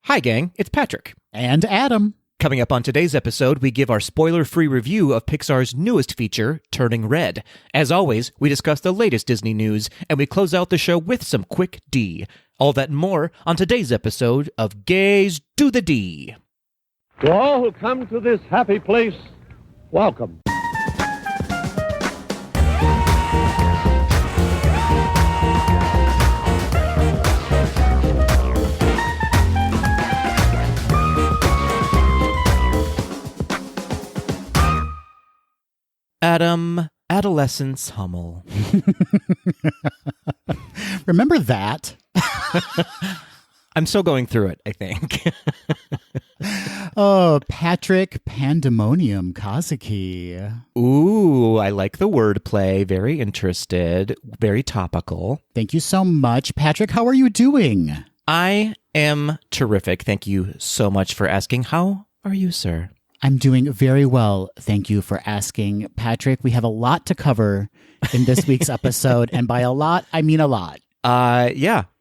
Hi, gang. It's Patrick. And Adam. Coming up on today's episode, we give our spoiler-free review of Pixar's newest feature, Turning Red. As always, we discuss the latest Disney news, and we close out the show with some quick D. All that and more on today's episode of Gays Do the D. To all who come to this happy place, welcome. Adam, Adolescence Hummel. Remember that? I'm still going through it, I think. Oh, Patrick Pandemonium Kazuki. Ooh, I like the wordplay. Very interested. Very topical. Thank you so much. Patrick, how are you doing? I am terrific. Thank you so much for asking. How are you, sir? I'm doing very well. Thank you for asking. Patrick, we have a lot to cover in this week's episode. And by a lot, I mean a lot.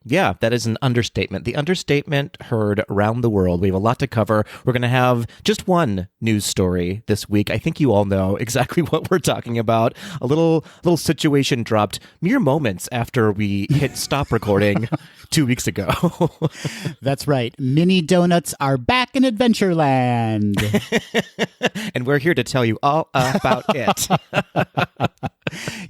Yeah, that is an understatement. The understatement heard around the world. We have a lot to cover. We're going to have just one news story this week. I think you all know exactly what we're talking about. A little situation dropped mere moments after we hit stop recording 2 weeks ago. That's right. Mini donuts are back in Adventureland. And we're here to tell you all about it.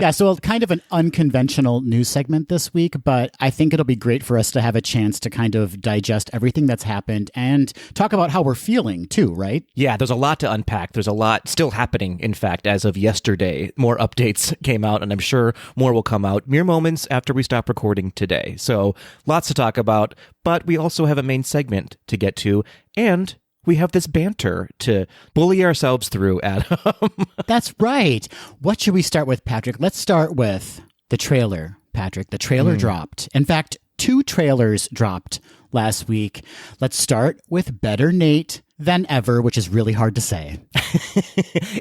Yeah, so kind of an unconventional news segment this week, but I think it'll be great for us to have a chance to kind of digest everything that's happened and talk about how we're feeling too, right? Yeah, there's a lot to unpack. There's a lot still happening, in fact, as of yesterday. More updates came out, and I'm sure more will come out mere moments after we stop recording today. So lots to talk about, but we also have a main segment to get to, and we have this banter to bully ourselves through, Adam. That's right. What should we start with, Patrick? Let's start with the trailer, Patrick. The trailer dropped. In fact, 2 trailers dropped last week. Let's start with Better Nate Than Ever, which is really hard to say.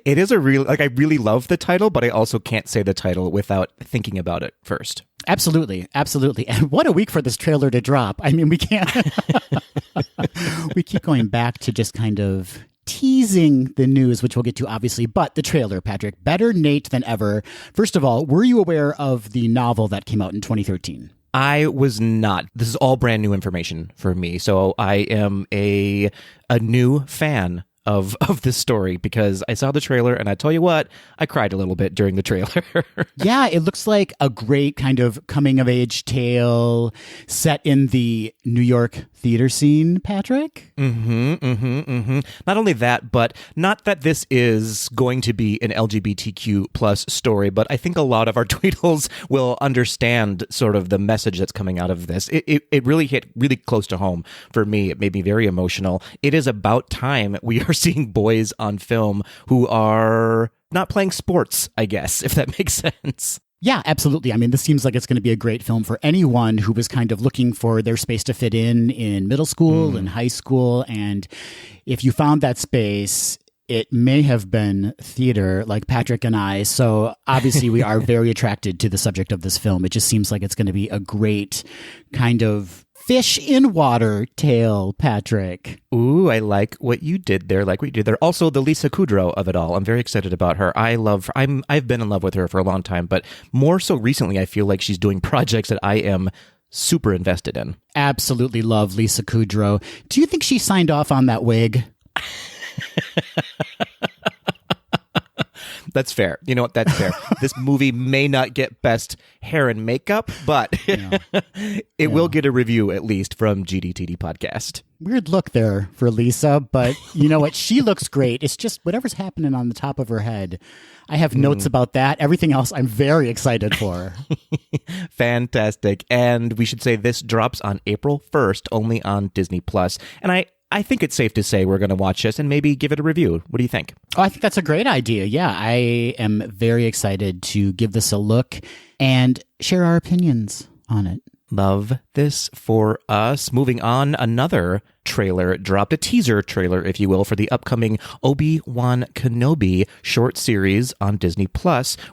It is I really love the title, but I also can't say the title without thinking about it first. Absolutely. Absolutely. And what a week for this trailer to drop. I mean, we can't. We keep going back to just kind of teasing the news, which we'll get to, obviously. But the trailer, Patrick, Better Nate Than Ever. First of all, were you aware of the novel that came out in 2013? I was not. This is all brand new information for me. So I am a new fan of this story because I saw the trailer and I tell you what, I cried a little bit during the trailer. Yeah, it looks like a great kind of coming of age tale set in the New York theater scene, Patrick. Not only that, but not that this is going to be an LGBTQ plus story, but I think a lot of our tweetles will understand sort of the message that's coming out of this. It really hit really close to home for me. It made me very emotional. It is about time we are seeing boys on film who are not playing sports, I guess, if that makes sense. Yeah, absolutely. I mean, this seems like it's going to be a great film for anyone who was kind of looking for their space to fit in middle school and high school. And if you found that space, it may have been theater like Patrick and I. So obviously we are very attracted to the subject of this film. It just seems like it's going to be a great kind of fish in water tale, Patrick. Ooh, I like what you did there. Also, the Lisa Kudrow of it all. I'm very excited about her. I've been in love with her for a long time, but more so recently, I feel like she's doing projects that I am super invested in. Absolutely love Lisa Kudrow. Do you think she signed off on that wig? That's fair. You know what? That's fair. This movie may not get best hair and makeup, but it will get a review at least from GDTD podcast. Weird look there for Lisa, but you know what? She looks great. It's just whatever's happening on the top of her head. I have notes about that. Everything else I'm very excited for. Fantastic. And we should say this drops on April 1st, only on Disney+. And I think it's safe to say we're going to watch this and maybe give it a review. What do you think? Oh, I think that's a great idea. Yeah, I am very excited to give this a look and share our opinions on it. Love this for us. Moving on, another trailer dropped, a teaser trailer, if you will, for the upcoming Obi-Wan Kenobi short series on Disney+,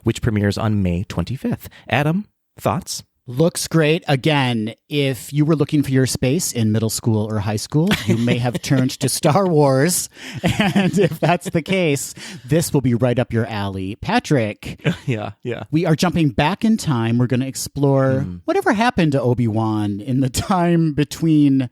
which premieres on May 25th. Adam, thoughts? Looks great. Again, if you were looking for your space in middle school or high school, you may have turned to Star Wars. And if that's the case, this will be right up your alley. Patrick. Yeah. We are jumping back in time. We're going to explore whatever happened to Obi-Wan in the time between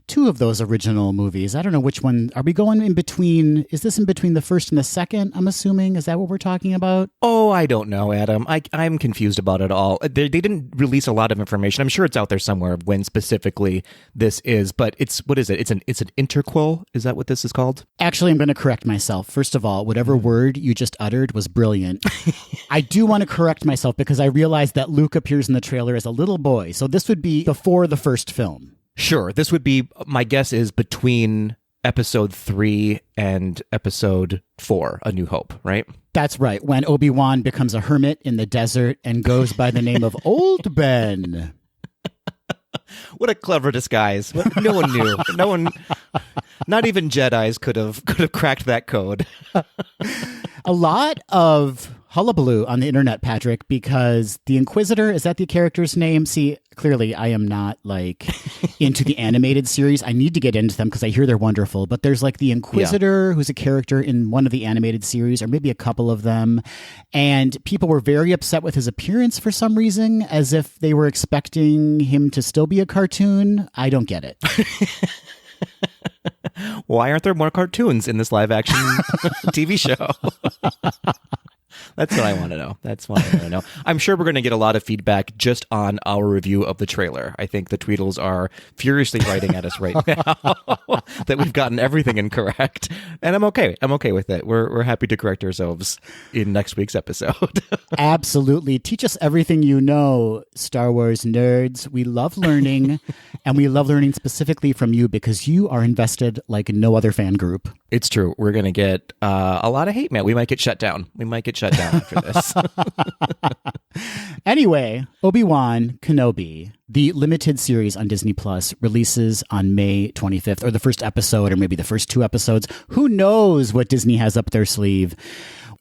two of those original movies. I don't know which one. Are we going in between? Is this in between the first and the second, I'm assuming? Is that what we're talking about? Oh, I don't know, Adam. I'm confused about it all. They didn't release a lot of information. I'm sure it's out there somewhere when specifically this is, but what is it? It's an interquel? Is that what this is called? Actually, I'm going to correct myself. First of all, whatever word you just uttered was brilliant. I do want to correct myself because I realized that Luke appears in the trailer as a little boy. So this would be before the first film. Sure. This would be, my guess is between episode 3 and episode 4, A New Hope, right? That's right. When Obi-Wan becomes a hermit in the desert and goes by the name of Old Ben. What a clever disguise. No one knew. No one, not even Jedis could have cracked that code. A lot of hullabaloo on the internet, Patrick, because the Inquisitor, is that the character's name? See, clearly I am not into the animated series. I need to get into them because I hear they're wonderful. But there's the Inquisitor, who's a character in one of the animated series, or maybe a couple of them. And people were very upset with his appearance for some reason, as if they were expecting him to still be a cartoon. I don't get it. Why aren't there more cartoons in this live action TV show? That's what I want to know. That's what I want to know. I'm sure we're going to get a lot of feedback just on our review of the trailer. I think the Tweedles are furiously writing at us right now that we've gotten everything incorrect. And I'm okay. I'm okay with it. We're happy to correct ourselves in next week's episode. Absolutely. Teach us everything you know, Star Wars nerds. We love learning, and we love learning specifically from you because you are invested like no other fan group. It's true. We're going to get a lot of hate mail. We might get shut down. After this. Anyway, Obi-Wan Kenobi, the limited series on Disney Plus, releases on May 25th, or the first episode, or maybe the first 2 episodes. Who knows what Disney has up their sleeve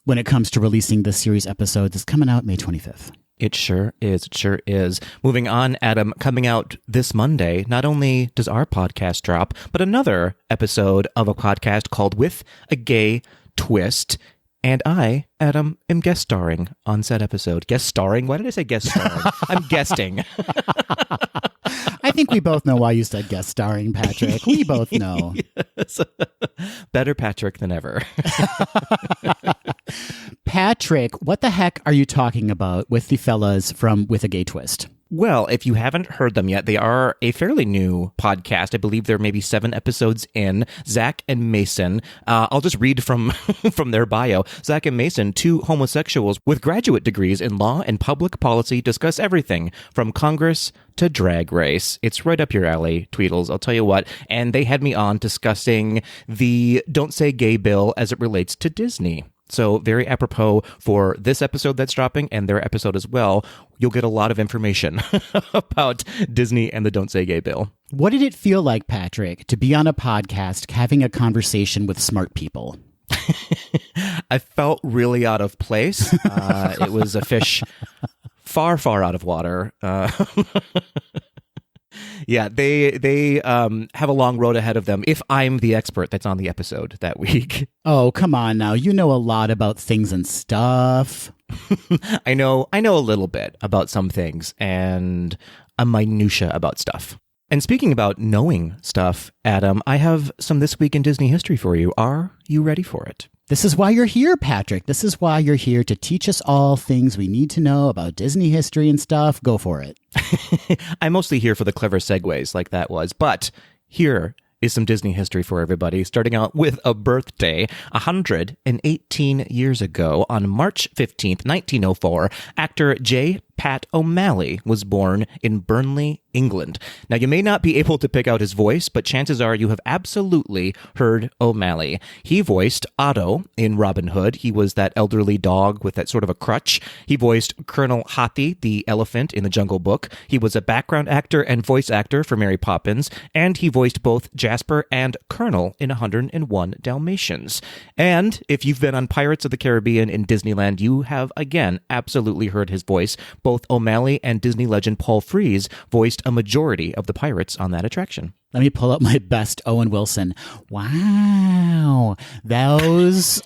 when it comes to releasing the series episodes. It's coming out May 25th. It sure is. It sure is. Moving on, Adam, coming out this Monday, not only does our podcast drop, but another episode of a podcast called With a Gay Twist. And I, Adam, am guest starring on said episode. Guest starring? Why did I say guest starring? I'm guesting. I think we both know why you said guest starring, Patrick. We both know. Yes. Better Patrick than ever. Patrick, what the heck are you talking about with the fellas from With a Gay Twist? Well, if you haven't heard them yet, they are a fairly new podcast. I believe they're maybe 7 episodes in. Zach and Mason. I'll just read from their bio. Zach and Mason, 2 homosexuals with graduate degrees in law and public policy, discuss everything from Congress to Drag Race. It's right up your alley, Tweedles, I'll tell you what. And they had me on discussing the Don't Say Gay bill as it relates to Disney. So very apropos for this episode that's dropping and their episode as well. You'll get a lot of information about Disney and the Don't Say Gay bill. What did it feel like, Patrick, to be on a podcast having a conversation with smart people? I felt really out of place. It was a fish far, far out of water. Yeah, they have a long road ahead of them if I'm the expert that's on the episode that week. Oh, come on now. You know a lot about things and stuff. I know a little bit about some things and a minutia about stuff. And speaking about knowing stuff, Adam, I have some This Week in Disney History for you. Are you ready for it? This is why you're here, Patrick. This is why you're here, to teach us all things we need to know about Disney history and stuff. Go for it. I'm mostly here for the clever segues like that was, but here is some Disney history for everybody, starting out with a birthday. 118 years ago, on March 15th, 1904, actor J. Pat O'Malley was born in Burnley, England. Now, you may not be able to pick out his voice, but chances are you have absolutely heard O'Malley. He voiced Otto in Robin Hood. He was that elderly dog with that sort of a crutch. He voiced Colonel Hathi, the elephant in The Jungle Book. He was a background actor and voice actor for Mary Poppins, and he voiced both Jasper and Colonel in 101 Dalmatians. And if you've been on Pirates of the Caribbean in Disneyland, you have, again, absolutely heard his voice, both O'Malley and Disney legend Paul Frees voiced a majority of the pirates on that attraction. Let me pull up my best Owen Wilson. Wow. Those.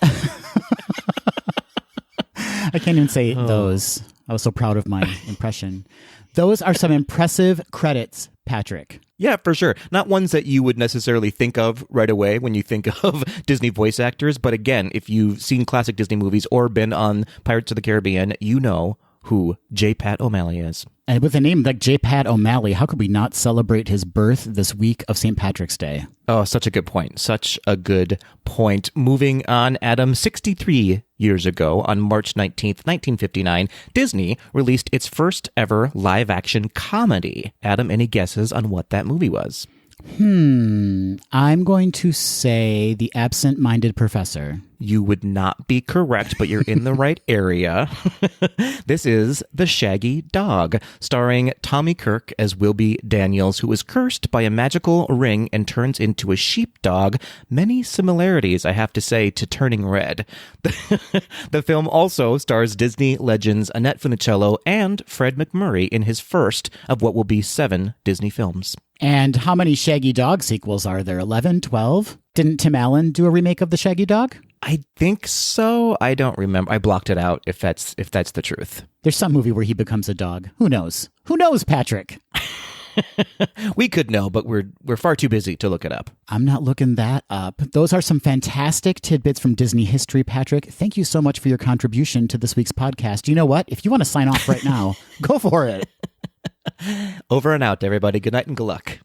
I can't even say those. I was so proud of my impression. Those are some impressive credits, Patrick. Yeah, for sure. Not ones that you would necessarily think of right away when you think of Disney voice actors. But again, if you've seen classic Disney movies or been on Pirates of the Caribbean, you know who J. Pat O'Malley is. And with a name like J. Pat O'Malley, how could we not celebrate his birth this week of St. Patrick's Day? Oh, such a good point. Such a good point. Moving on, Adam, 63 years ago, on March 19th, 1959, Disney released its first ever live-action comedy. Adam, any guesses on what that movie was? I'm going to say The Absent-Minded Professor. You would not be correct, but you're in the right area. This is The Shaggy Dog, starring Tommy Kirk as Wilby Daniels, who is cursed by a magical ring and turns into a sheepdog. Many similarities, I have to say, to Turning Red. The film also stars Disney legends Annette Funicello and Fred MacMurray in his first of what will be 7 Disney films. And how many Shaggy Dog sequels are there? 11, 12? Didn't Tim Allen do a remake of The Shaggy Dog? I think so. I don't remember. I blocked it out if that's the truth. There's some movie where he becomes a dog. Who knows? Who knows, Patrick? We could know, but we're far too busy to look it up. I'm not looking that up. Those are some fantastic tidbits from Disney history, Patrick. Thank you so much for your contribution to this week's podcast. You know what? If you want to sign off right now, go for it. Over and out, everybody. Good night and good luck.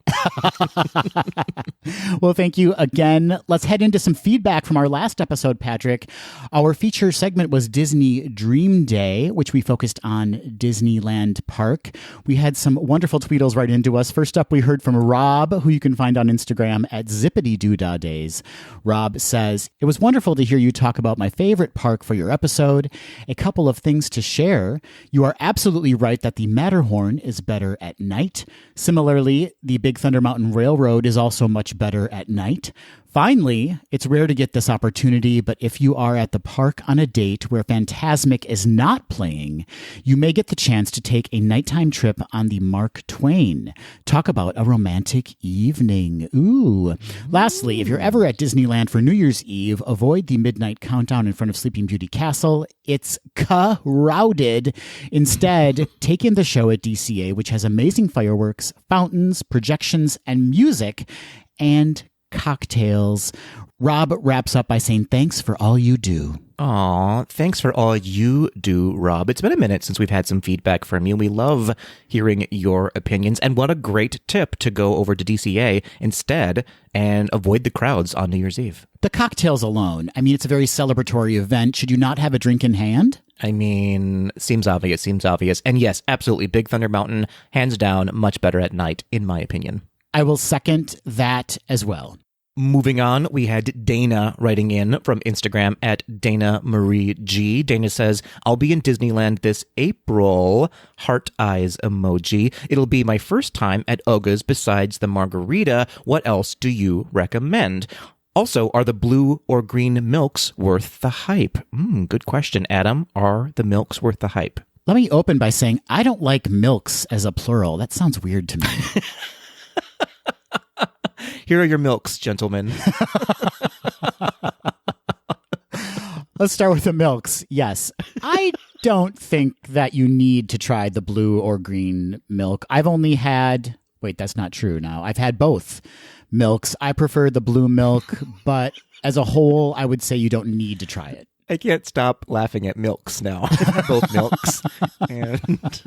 Well, thank you again. Let's head into some feedback from our last episode, Patrick. Our feature segment was Disney Dream Day, which we focused on Disneyland Park. We had some wonderful tweetles right into us. First up, we heard from Rob, who you can find on Instagram at Zippity-Doo-Dah-Days. Rob says, "It was wonderful to hear you talk about my favorite park for your episode. A couple of things to share. You are absolutely right that the Matterhorn is better at night. Similarly, the Big Thunder Mountain Railroad is also much better at night. Finally, it's rare to get this opportunity, but if you are at the park on a date where Fantasmic is not playing, you may get the chance to take a nighttime trip on the Mark Twain. Talk about a romantic evening. Ooh. Lastly, if you're ever at Disneyland for New Year's Eve, avoid the midnight countdown in front of Sleeping Beauty Castle. It's crowded. Instead, take in the show at DCA, which has amazing fireworks, fountains, projections, and music, and cocktails." Rob wraps up by saying, "Thanks for all you do." Aw, thanks for all you do, Rob. It's been a minute since we've had some feedback from you. We love hearing your opinions. And what a great tip to go over to DCA instead and avoid the crowds on New Year's Eve. The cocktails alone. I mean, it's a very celebratory event. Should you not have a drink in hand? I mean, seems obvious. And yes, absolutely. Big Thunder Mountain, hands down, much better at night, in my opinion. I will second that as well. Moving on, we had Dana writing in from Instagram at Dana Marie G. Dana says, "I'll be in Disneyland this April." Heart eyes emoji. "It'll be my first time at Oga's besides the margarita. What else do you recommend? Also, are the blue or green milks worth the hype?" Good question, Adam. Are the milks worth the hype? Let me open by saying I don't like milks as a plural. That sounds weird to me. Here are your milks, gentlemen. Let's start with the milks. Yes. I don't think that you need to try the blue or green milk. I've only had... Wait, that's not true now. I've had both milks. I prefer the blue milk, but as a whole, I would say you don't need to try it. I can't stop laughing at milks now. Both milks. And...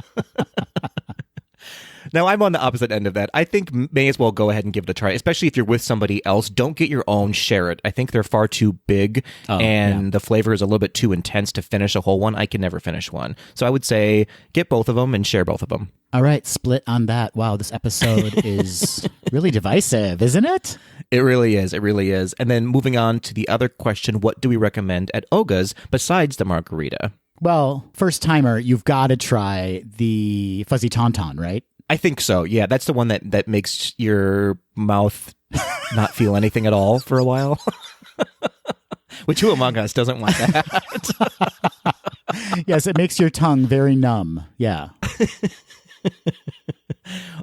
Now, I'm on the opposite end of that. I think may as well go ahead and give it a try, especially if you're with somebody else. Don't get your own, share it. I think they're far too big, the flavor is a little bit too intense to finish a whole one. I can never finish one. So I would say get both of them and share both of them. All right, split on that. Wow, this episode is really divisive, isn't it? It really is. It really is. And then moving on to the other question, what do we recommend at Oga's besides the margarita? Well, first timer, you've got to try the Fuzzy Tauntaun, right? I think so. Yeah, that's the one that makes your mouth not feel anything at all for a while. Which who among us doesn't want that? Yes, it makes your tongue very numb. Yeah.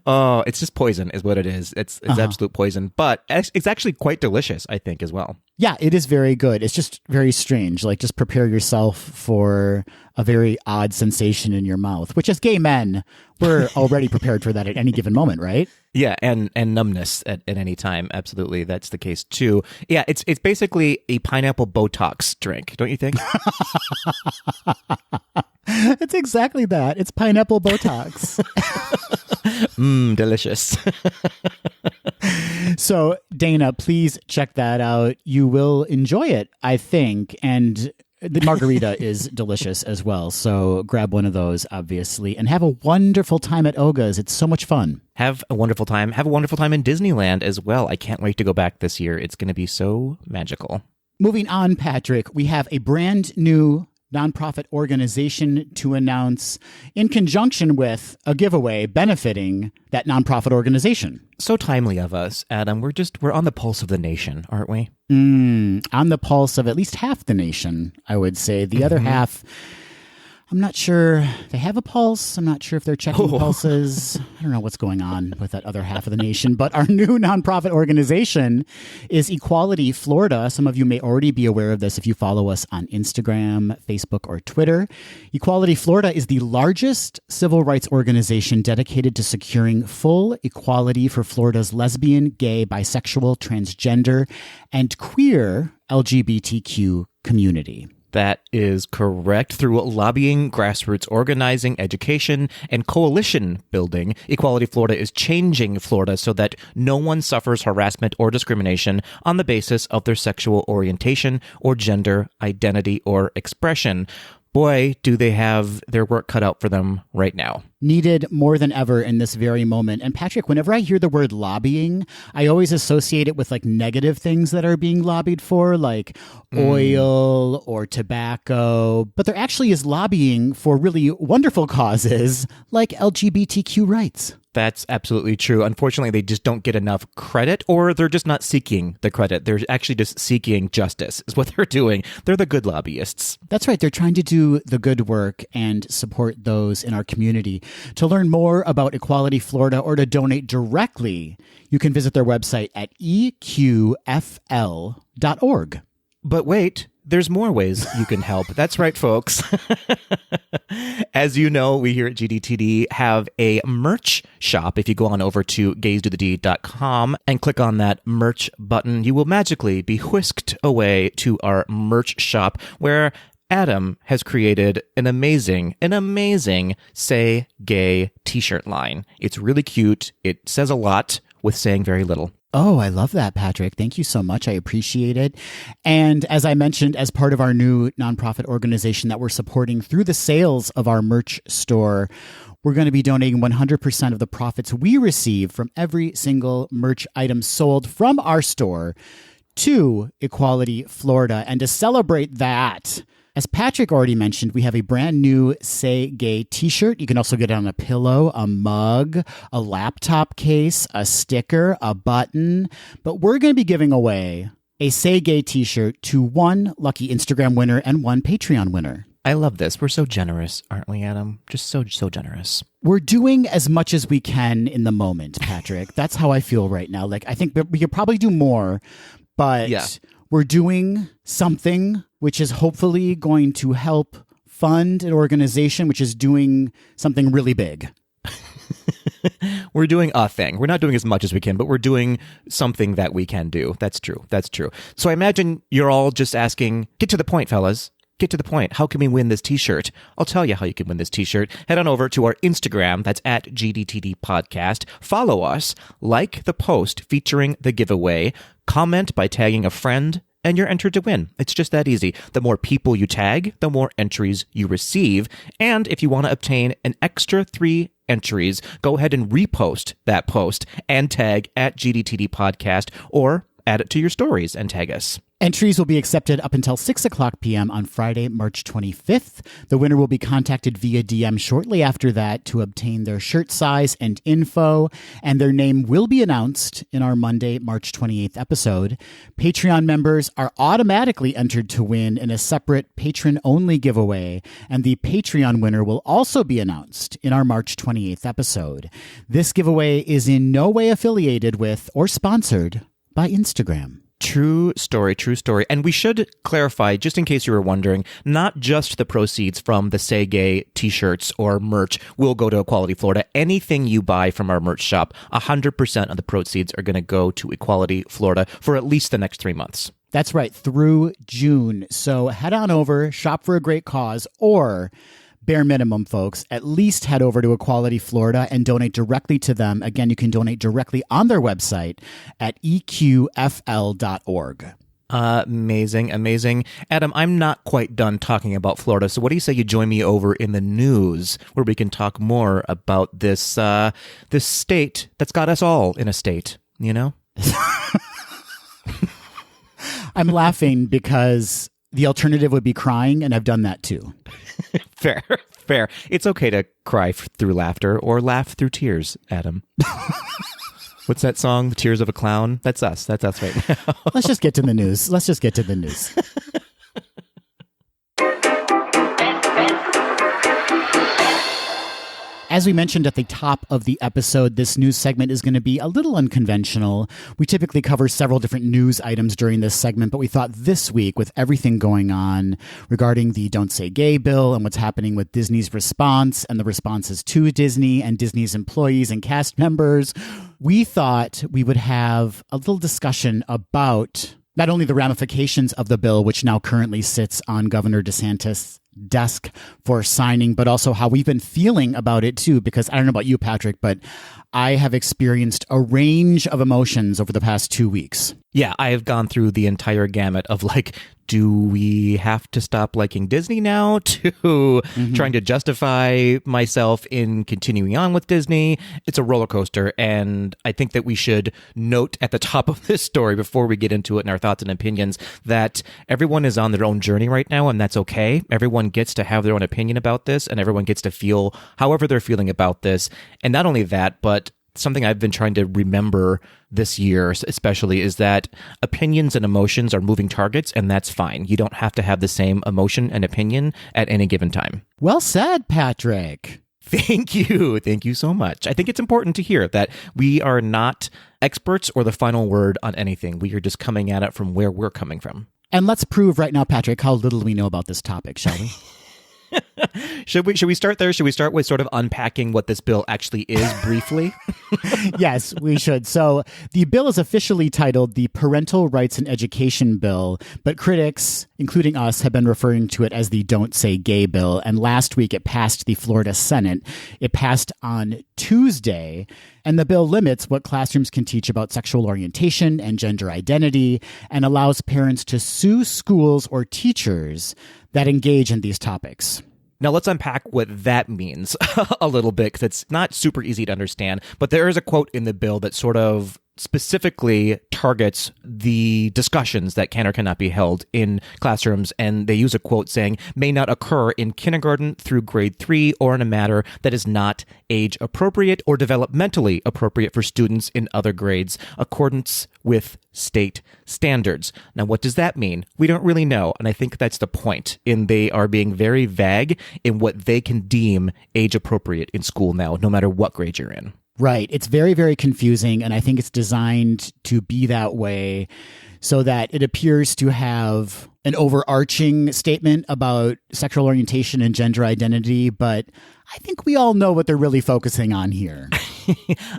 Oh, it's just poison is what it is. It's absolute poison, but it's actually quite delicious, I think, as well. Yeah, it is very good. It's just very strange. Like, just prepare yourself for a very odd sensation in your mouth, which as gay men, we're already prepared for that at any given moment, right? Yeah, and numbness at any time. Absolutely, that's the case too. Yeah, it's basically a pineapple Botox drink, don't you think? It's exactly that. It's pineapple Botox. Delicious. So, Dana, please check that out. You will enjoy it, I think. And the margarita is delicious as well. So grab one of those, obviously, and have a wonderful time at Oga's. It's so much fun. Have a wonderful time. Have a wonderful time in Disneyland as well. I can't wait to go back this year. It's going to be so magical. Moving on, Patrick, we have a brand new nonprofit organization to announce in conjunction with a giveaway benefiting that nonprofit organization. So timely of us, Adam. We're on the pulse of the nation, aren't we? On the pulse of at least half the nation, I would say. The other half, I'm not sure they have a pulse. I'm not sure if they're checking pulses. I don't know what's going on with that other half of the nation. But our new nonprofit organization is Equality Florida. Some of you may already be aware of this if you follow us on Instagram, Facebook, or Twitter. Equality Florida is the largest civil rights organization dedicated to securing full equality for Florida's lesbian, gay, bisexual, transgender, and queer LGBTQ community. That is correct. Through lobbying, grassroots organizing, education, and coalition building, Equality Florida is changing Florida so that no one suffers harassment or discrimination on the basis of their sexual orientation or gender identity or expression. Boy, do they have their work cut out for them right now. Needed more than ever in this very moment. And Patrick, whenever I hear the word lobbying, I always associate it with like negative things that are being lobbied for, like oil or tobacco. But there actually is lobbying for really wonderful causes like LGBTQ rights. That's absolutely true. Unfortunately, they just don't get enough credit, or they're just not seeking the credit. They're actually just seeking justice is what they're doing. They're the good lobbyists. That's right. They're trying to do the good work and support those in our community. To learn more about Equality Florida or to donate directly, you can visit their website at eqfl.org. But wait, there's more ways you can help. That's right, folks. As you know, we here at GDTD have a merch shop. If you go on over to gaysdothedeed.com and click on that merch button, you will magically be whisked away to our merch shop where Adam has created an amazing Say Gay t-shirt line. It's really cute. It says a lot with saying very little. Oh, I love that, Patrick. Thank you so much. I appreciate it. And as I mentioned, as part of our new nonprofit organization that we're supporting through the sales of our merch store, we're going to be donating 100% of the profits we receive from every single merch item sold from our store to Equality Florida. And to celebrate that, as Patrick already mentioned, we have a brand new Say Gay t-shirt. You can also get it on a pillow, a mug, a laptop case, a sticker, a button. But we're going to be giving away a Say Gay t-shirt to one lucky Instagram winner and one Patreon winner. I love this. We're so generous, aren't we, Adam? Just so generous. We're doing as much as we can in the moment, Patrick. That's how I feel right now. Like, I think we could probably do more, but we're doing something which is hopefully going to help fund an organization which is doing something really big. We're doing a thing. We're not doing as much as we can, but we're doing something that we can do. That's true. That's true. So I imagine you're all just asking, get to the point, fellas. Get to the point. How can we win this t-shirt? I'll tell you how you can win this t-shirt. Head on over to our Instagram. That's at GDTD Podcast. Follow us. Like the post featuring the giveaway. Comment by tagging a friend, and you're entered to win. It's just that easy. The more people you tag, the more entries you receive. And if you want to obtain an extra 3 entries, go ahead and repost that post and tag at GDTD Podcast, or add it to your stories and tag us. Entries will be accepted up until 6 o'clock p.m. on Friday, March 25th. The winner will be contacted via DM shortly after that to obtain their shirt size and info, and their name will be announced in our Monday, March 28th episode. Patreon members are automatically entered to win in a separate patron-only giveaway, and the Patreon winner will also be announced in our March 28th episode. This giveaway is in no way affiliated with or sponsored by Instagram. True story, true story. And we should clarify, just in case you were wondering, not just the proceeds from the Say Gay t-shirts or merch will go to Equality Florida. Anything you buy from our merch shop, 100% of the proceeds are going to go to Equality Florida for at least the next 3 months. That's right, through June. So head on over, shop for a great cause, or bare minimum, folks, at least head over to Equality Florida and donate directly to them. Again, you can donate directly on their website at eqfl.org. Amazing, amazing. Adam, I'm not quite done talking about Florida, so what do you say you join me over in the news where we can talk more about this this state that's got us all in a state, you know? I'm laughing because the alternative would be crying, and I've done that too. Fair, fair. It's okay to cry through laughter or laugh through tears, Adam. What's that song? The Tears of a Clown? That's us. That's us right now. Let's just get to the news. As we mentioned at the top of the episode, this news segment is going to be a little unconventional. We typically cover several different news items during this segment, but we thought this week, with everything going on regarding the Don't Say Gay bill and what's happening with Disney's response and the responses to Disney and Disney's employees and cast members, we thought we would have a little discussion about not only the ramifications of the bill, which now currently sits on Governor DeSantis' desk for signing, but also how we've been feeling about it too, because I don't know about you, Patrick, but I have experienced a range of emotions over the past 2 weeks. Yeah, I have gone through the entire gamut of like, do we have to stop liking Disney now, to trying to justify myself in continuing on with Disney. It's a roller coaster, and I think that we should note at the top of this story, before we get into it in our thoughts and opinions, that everyone is on their own journey right now, and that's okay. Everyone gets to have their own opinion about this, and everyone gets to feel however they're feeling about this. And not only that, but something I've been trying to remember this year especially is that opinions and emotions are moving targets, and that's fine. You don't have to have the same emotion and opinion at any given time. Well said, Patrick. Thank you. Thank you so much. I think it's important to hear that we are not experts or the final word on anything. We are just coming at it from where we're coming from. And let's prove right now, Patrick, how little we know about this topic, shall we? Should we start there? Should we start with sort of unpacking what this bill actually is briefly? Yes, we should. So the bill is officially titled the Parental Rights and Education Bill, but critics, including us, have been referring to it as the Don't Say Gay bill. And last week it passed the Florida Senate. It passed on Tuesday, and the bill limits what classrooms can teach about sexual orientation and gender identity, and allows parents to sue schools or teachers that engage in these topics. Now, let's unpack what that means a little bit, because it's not super easy to understand. But there is a quote in the bill that sort of specifically targets the discussions that can or cannot be held in classrooms. And they use a quote saying, may not occur in kindergarten through grade 3 or in a matter that is not age appropriate or developmentally appropriate for students in other grades, accordance with state standards. Now, what does that mean? We don't really know. And I think that's the point, in they are being very vague in what they can deem age appropriate in school now, no matter what grade you're in. Right. It's very, very confusing, and I think it's designed to be that way so that it appears to have an overarching statement about sexual orientation and gender identity, but I think we all know what they're really focusing on here.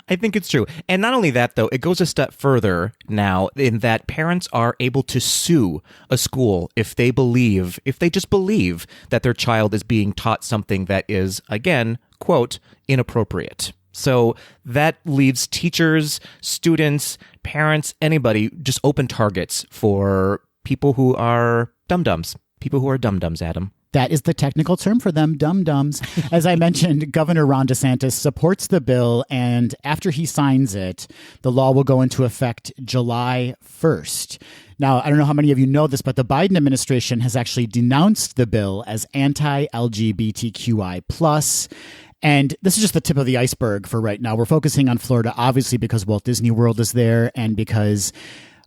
I think it's true. And not only that, though, it goes a step further now in that parents are able to sue a school if they just believe that their child is being taught something that is, again, quote, inappropriate. So that leaves teachers, students, parents, anybody just open targets for people who are dum-dums. People who are dum-dums, Adam. That is the technical term for them, dum-dums. As I mentioned, Governor Ron DeSantis supports the bill, and after he signs it, the law will go into effect July 1st. Now, I don't know how many of you know this, but the Biden administration has actually denounced the bill as anti-LGBTQI+. And this is just the tip of the iceberg for right now. We're focusing on Florida, obviously, because Walt Disney World is there and because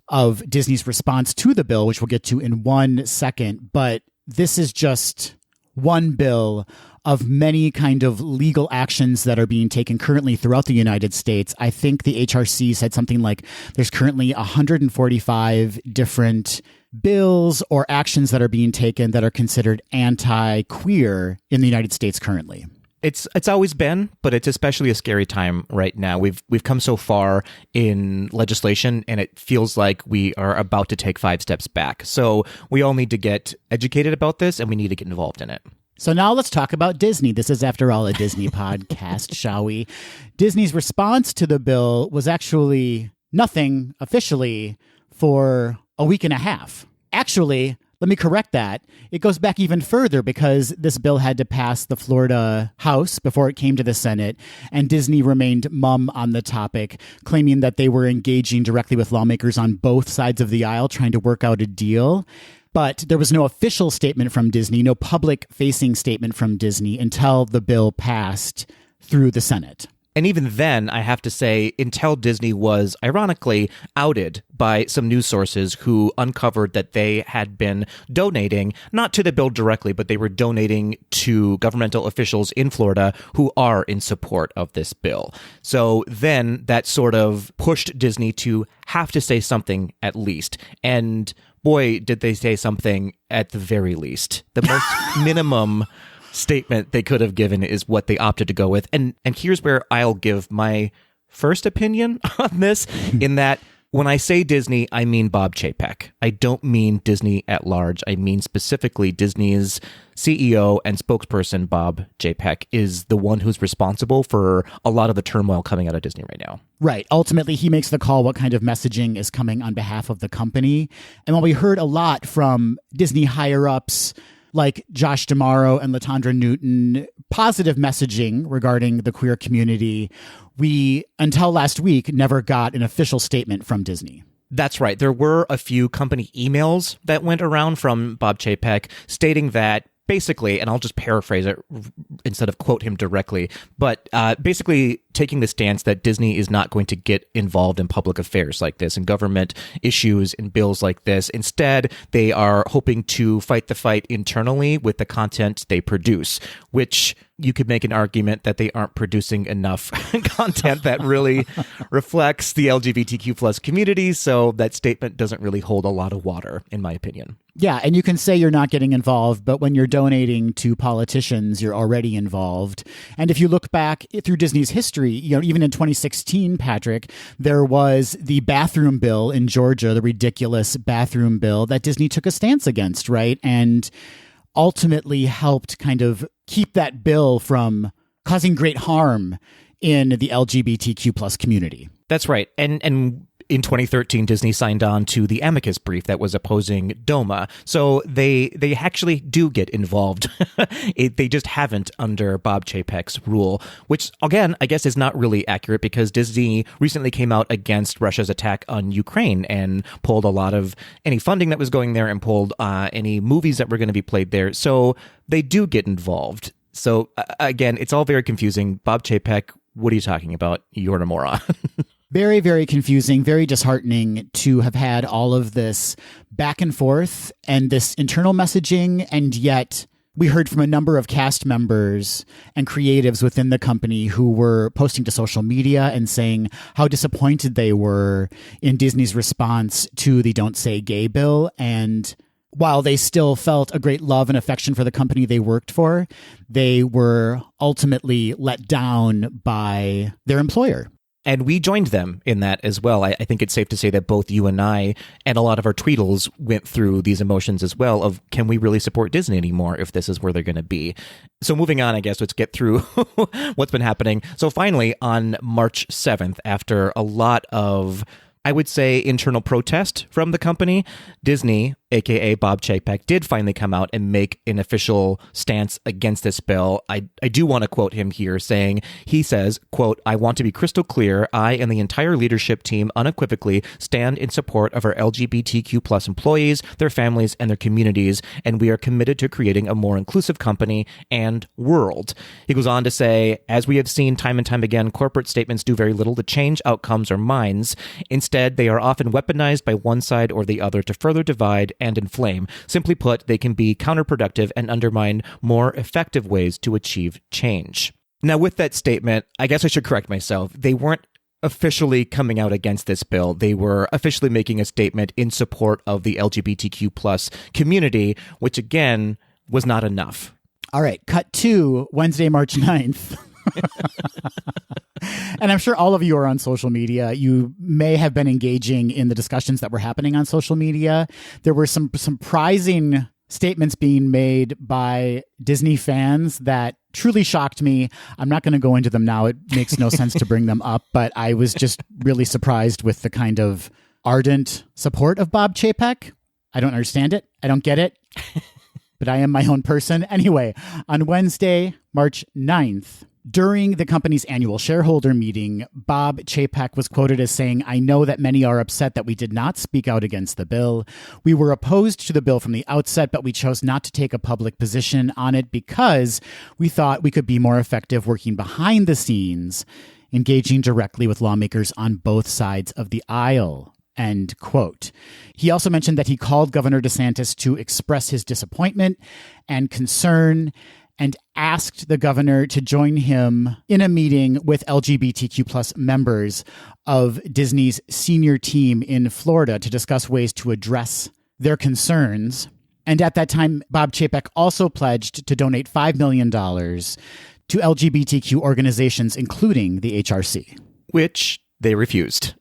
of Disney's response to the bill, which we'll get to in 1 second. But this is just one bill of many kind of legal actions that are being taken currently throughout the United States. I think the HRC said something like there's currently 145 different bills or actions that are being taken that are considered anti-queer in the United States currently. It's always been, but it's especially a scary time right now. We've come so far in legislation, and it feels like we are about to take 5 steps back. So we all need to get educated about this, and we need to get involved in it. So now let's talk about Disney. This is, after all, a Disney podcast, shall we? Disney's response to the bill was actually nothing officially for a week and a half. Actually, let me correct that. It goes back even further because this bill had to pass the Florida House before it came to the Senate, and Disney remained mum on the topic, claiming that they were engaging directly with lawmakers on both sides of the aisle trying to work out a deal. But there was no official statement from Disney, no public-facing statement from Disney until the bill passed through the Senate. And even then, I have to say, until Disney was, ironically, outed by some news sources who uncovered that they had been donating, not to the bill directly, but they were donating to governmental officials in Florida who are in support of this bill. So then that sort of pushed Disney to have to say something at least. And boy, did they say something at the very least. The most minimum statement they could have given is what they opted to go with. And here's where I'll give my first opinion on this, in that when I say Disney, I mean Bob Chapek. I don't mean Disney at large. I mean specifically Disney's CEO and spokesperson, Bob Chapek, is the one who's responsible for a lot of the turmoil coming out of Disney right now. Right. Ultimately, he makes the call what kind of messaging is coming on behalf of the company. And while we heard a lot from Disney higher-ups like Josh D'Amaro and Latondra Newton, positive messaging regarding the queer community, we, until last week, never got an official statement from Disney. That's right. There were a few company emails that went around from Bob Chapek stating that basically, and I'll just paraphrase it instead of quote him directly, but basically taking the stance that Disney is not going to get involved in public affairs like this and government issues and bills like this. Instead, they are hoping to fight the fight internally with the content they produce, which you could make an argument that they aren't producing enough content that really reflects the LGBTQ plus community. So that statement doesn't really hold a lot of water, in my opinion. Yeah, and you can say you're not getting involved, but when you're donating to politicians, you're already involved. And if you look back through Disney's history, even in 2016, Patrick, there was the bathroom bill in Georgia, the ridiculous bathroom bill that Disney took a stance against, right? And ultimately helped kind of keep that bill from causing great harm in the LGBTQ plus community. That's right. And in 2013, Disney signed on to the amicus brief that was opposing DOMA. So they actually do get involved. They just haven't under Bob Chapek's rule, which, again, I guess is not really accurate because Disney recently came out against Russia's attack on Ukraine and pulled a lot of any funding that was going there and pulled any movies that were going to be played there. So they do get involved. So, again, it's all very confusing. Bob Chapek, what are you talking about? You're a moron. Very, very confusing, very disheartening to have had all of this back and forth and this internal messaging. And yet we heard from a number of cast members and creatives within the company who were posting to social media and saying how disappointed they were in Disney's response to the Don't Say Gay bill. And while they still felt a great love and affection for the company they worked for, they were ultimately let down by their employer. And we joined them in that as well. I think it's safe to say that both you and I and a lot of our tweetles went through these emotions as well of, can we really support Disney anymore if this is where they're going to be? So moving on, I guess, let's get through what's been happening. So finally, on March 7th, after a lot of, I would say, internal protest from the company, Disney aka Bob Chapek, did finally come out and make an official stance against this bill. I do want to quote him here saying, he says, quote, "I want to be crystal clear. I and the entire leadership team unequivocally stand in support of our LGBTQ plus employees, their families, and their communities, and we are committed to creating a more inclusive company and world." He goes on to say, "As we have seen time and time again, corporate statements do very little to change outcomes or minds. Instead, they are often weaponized by one side or the other to further divide and inflame. Simply put, they can be counterproductive and undermine more effective ways to achieve change." Now, with that statement, I guess I should correct myself. They weren't officially coming out against this bill. They were officially making a statement in support of the LGBTQ plus community, which again was not enough. All right, cut to Wednesday, March 9th. And I'm sure all of you are on social media. You may have been engaging in the discussions that were happening on social media. There were some surprising statements being made by Disney fans that truly shocked me. I'm not going to go into them now. It makes no sense to bring them up, but I was just really surprised with the kind of ardent support of Bob Chapek. I don't understand it. I don't get it. But I am my own person. Anyway, on Wednesday, March 9th, during the company's annual shareholder meeting, Bob Chapek was quoted as saying, "I know that many are upset that we did not speak out against the bill. We were opposed to the bill from the outset, but we chose not to take a public position on it because we thought we could be more effective working behind the scenes, engaging directly with lawmakers on both sides of the aisle." End quote. He also mentioned that he called Governor DeSantis to express his disappointment and concern and asked the governor to join him in a meeting with LGBTQ plus members of Disney's senior team in Florida to discuss ways to address their concerns. And at that time, Bob Chapek also pledged to donate $5 million to LGBTQ organizations, including the HRC. Which they refused.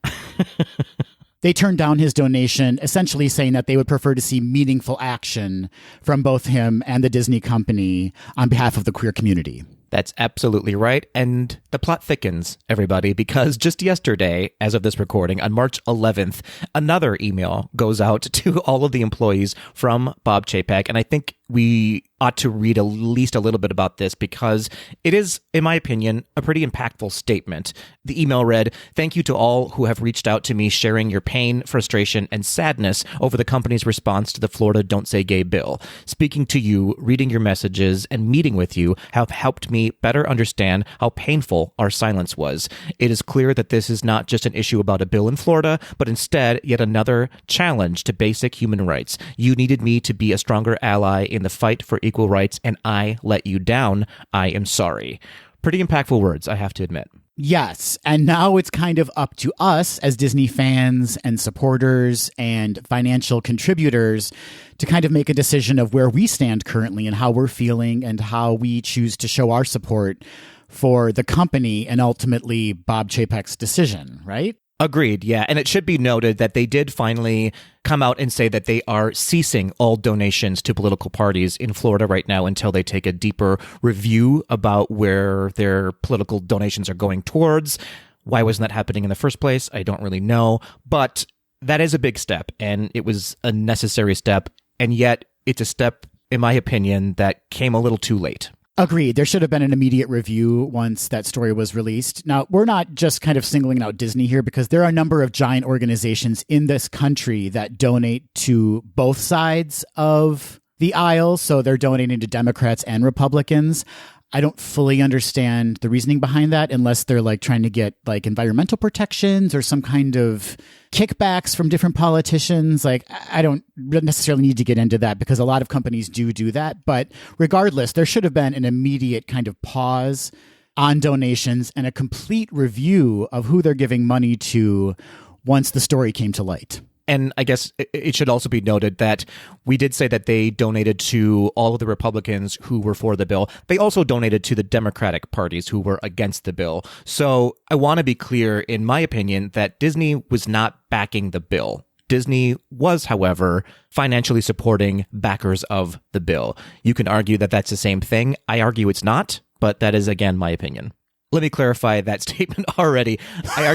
They turned down his donation, essentially saying that they would prefer to see meaningful action from both him and the Disney company on behalf of the queer community. That's absolutely right. And the plot thickens, everybody, because just yesterday, as of this recording, on March 11th, another email goes out to all of the employees from Bob Chapek. And I think we ought to read at least a little bit about this because it is, in my opinion, a pretty impactful statement. The email read, "Thank you to all who have reached out to me sharing your pain, frustration, and sadness over the company's response to the Florida Don't Say Gay bill. Speaking to you, reading your messages, and meeting with you have helped me better understand how painful our silence was. It is clear that this is not just an issue about a bill in Florida, but instead yet another challenge to basic human rights. You needed me to be a stronger ally in the fight for equal rights, and I let you down. I am sorry." Pretty impactful words, I have to admit. Yes, and now it's kind of up to us as Disney fans and supporters and financial contributors to kind of make a decision of where we stand currently and how we're feeling and how we choose to show our support for the company and ultimately Bob Chapek's decision, right? Agreed, yeah. And it should be noted that they did finally come out and say that they are ceasing all donations to political parties in Florida right now until they take a deeper review about where their political donations are going towards. Why wasn't that happening in the first place? I don't really know. But that is a big step, and it was a necessary step. And yet it's a step, in my opinion, that came a little too late. Agreed. There should have been an immediate review once that story was released. Now, we're not just kind of singling out Disney here because there are a number of giant organizations in this country that donate to both sides of the aisle. So they're donating to Democrats and Republicans. I don't fully understand the reasoning behind that unless they're like trying to get like environmental protections or some kind of kickbacks from different politicians. Like, I don't necessarily need to get into that because a lot of companies do that. But regardless, there should have been an immediate kind of pause on donations and a complete review of who they're giving money to once the story came to light. And I guess it should also be noted that we did say that they donated to all of the Republicans who were for the bill. They also donated to the Democratic parties who were against the bill. So I want to be clear, in my opinion, that Disney was not backing the bill. Disney was, however, financially supporting backers of the bill. You can argue that that's the same thing. I argue it's not, but that is, again, my opinion. Let me clarify that statement already. I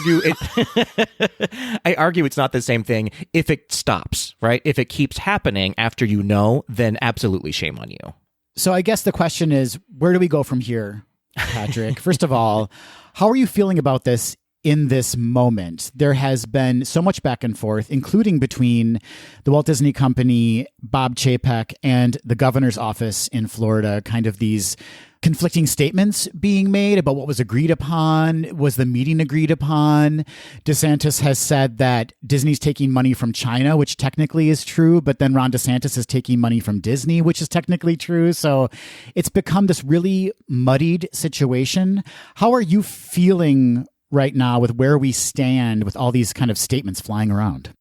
argue it's not the same thing if it stops, right? If it keeps happening after you know, then absolutely shame on you. So I guess the question is, where do we go from here, Patrick? First of all, how are you feeling about this in this moment? There has been so much back and forth, including between the Walt Disney Company, Bob Chapek, and the governor's office in Florida, kind of these conflicting statements being made about what was agreed upon. Was the meeting agreed upon? DeSantis has said that Disney's taking money from China, which technically is true, but then Ron DeSantis is taking money from Disney, which is technically true. So it's become this really muddied situation. How are you feeling right now with where we stand with all these kind of statements flying around?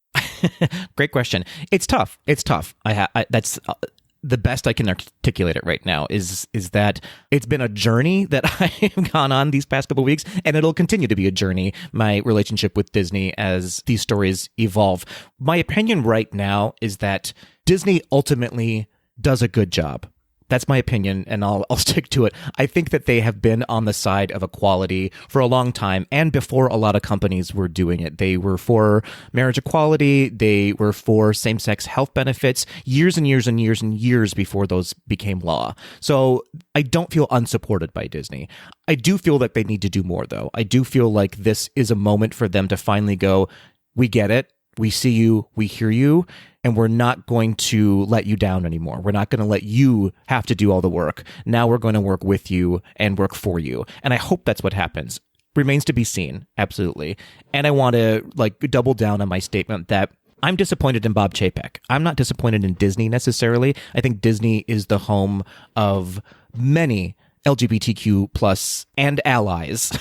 Great question. It's tough. That's the best I can articulate it right now is that it's been a journey that I've gone on these past couple of weeks, and it'll continue to be a journey, my relationship with Disney as these stories evolve. My opinion right now is that Disney ultimately does a good job. That's my opinion, and I'll stick to it. I think that they have been on the side of equality for a long time, and before a lot of companies were doing it. They were for marriage equality. They were for same-sex health benefits years and years and years and years before those became law. So I don't feel unsupported by Disney. I do feel like they need to do more, though. I do feel like this is a moment for them to finally go, we get it. We see you, we hear you, and we're not going to let you down anymore. We're not going to let you have to do all the work. Now we're going to work with you and work for you. And I hope that's what happens. Remains to be seen, absolutely. And I want to double down on my statement that I'm disappointed in Bob Chapek. I'm not disappointed in Disney necessarily. I think Disney is the home of many LGBTQ plus and allies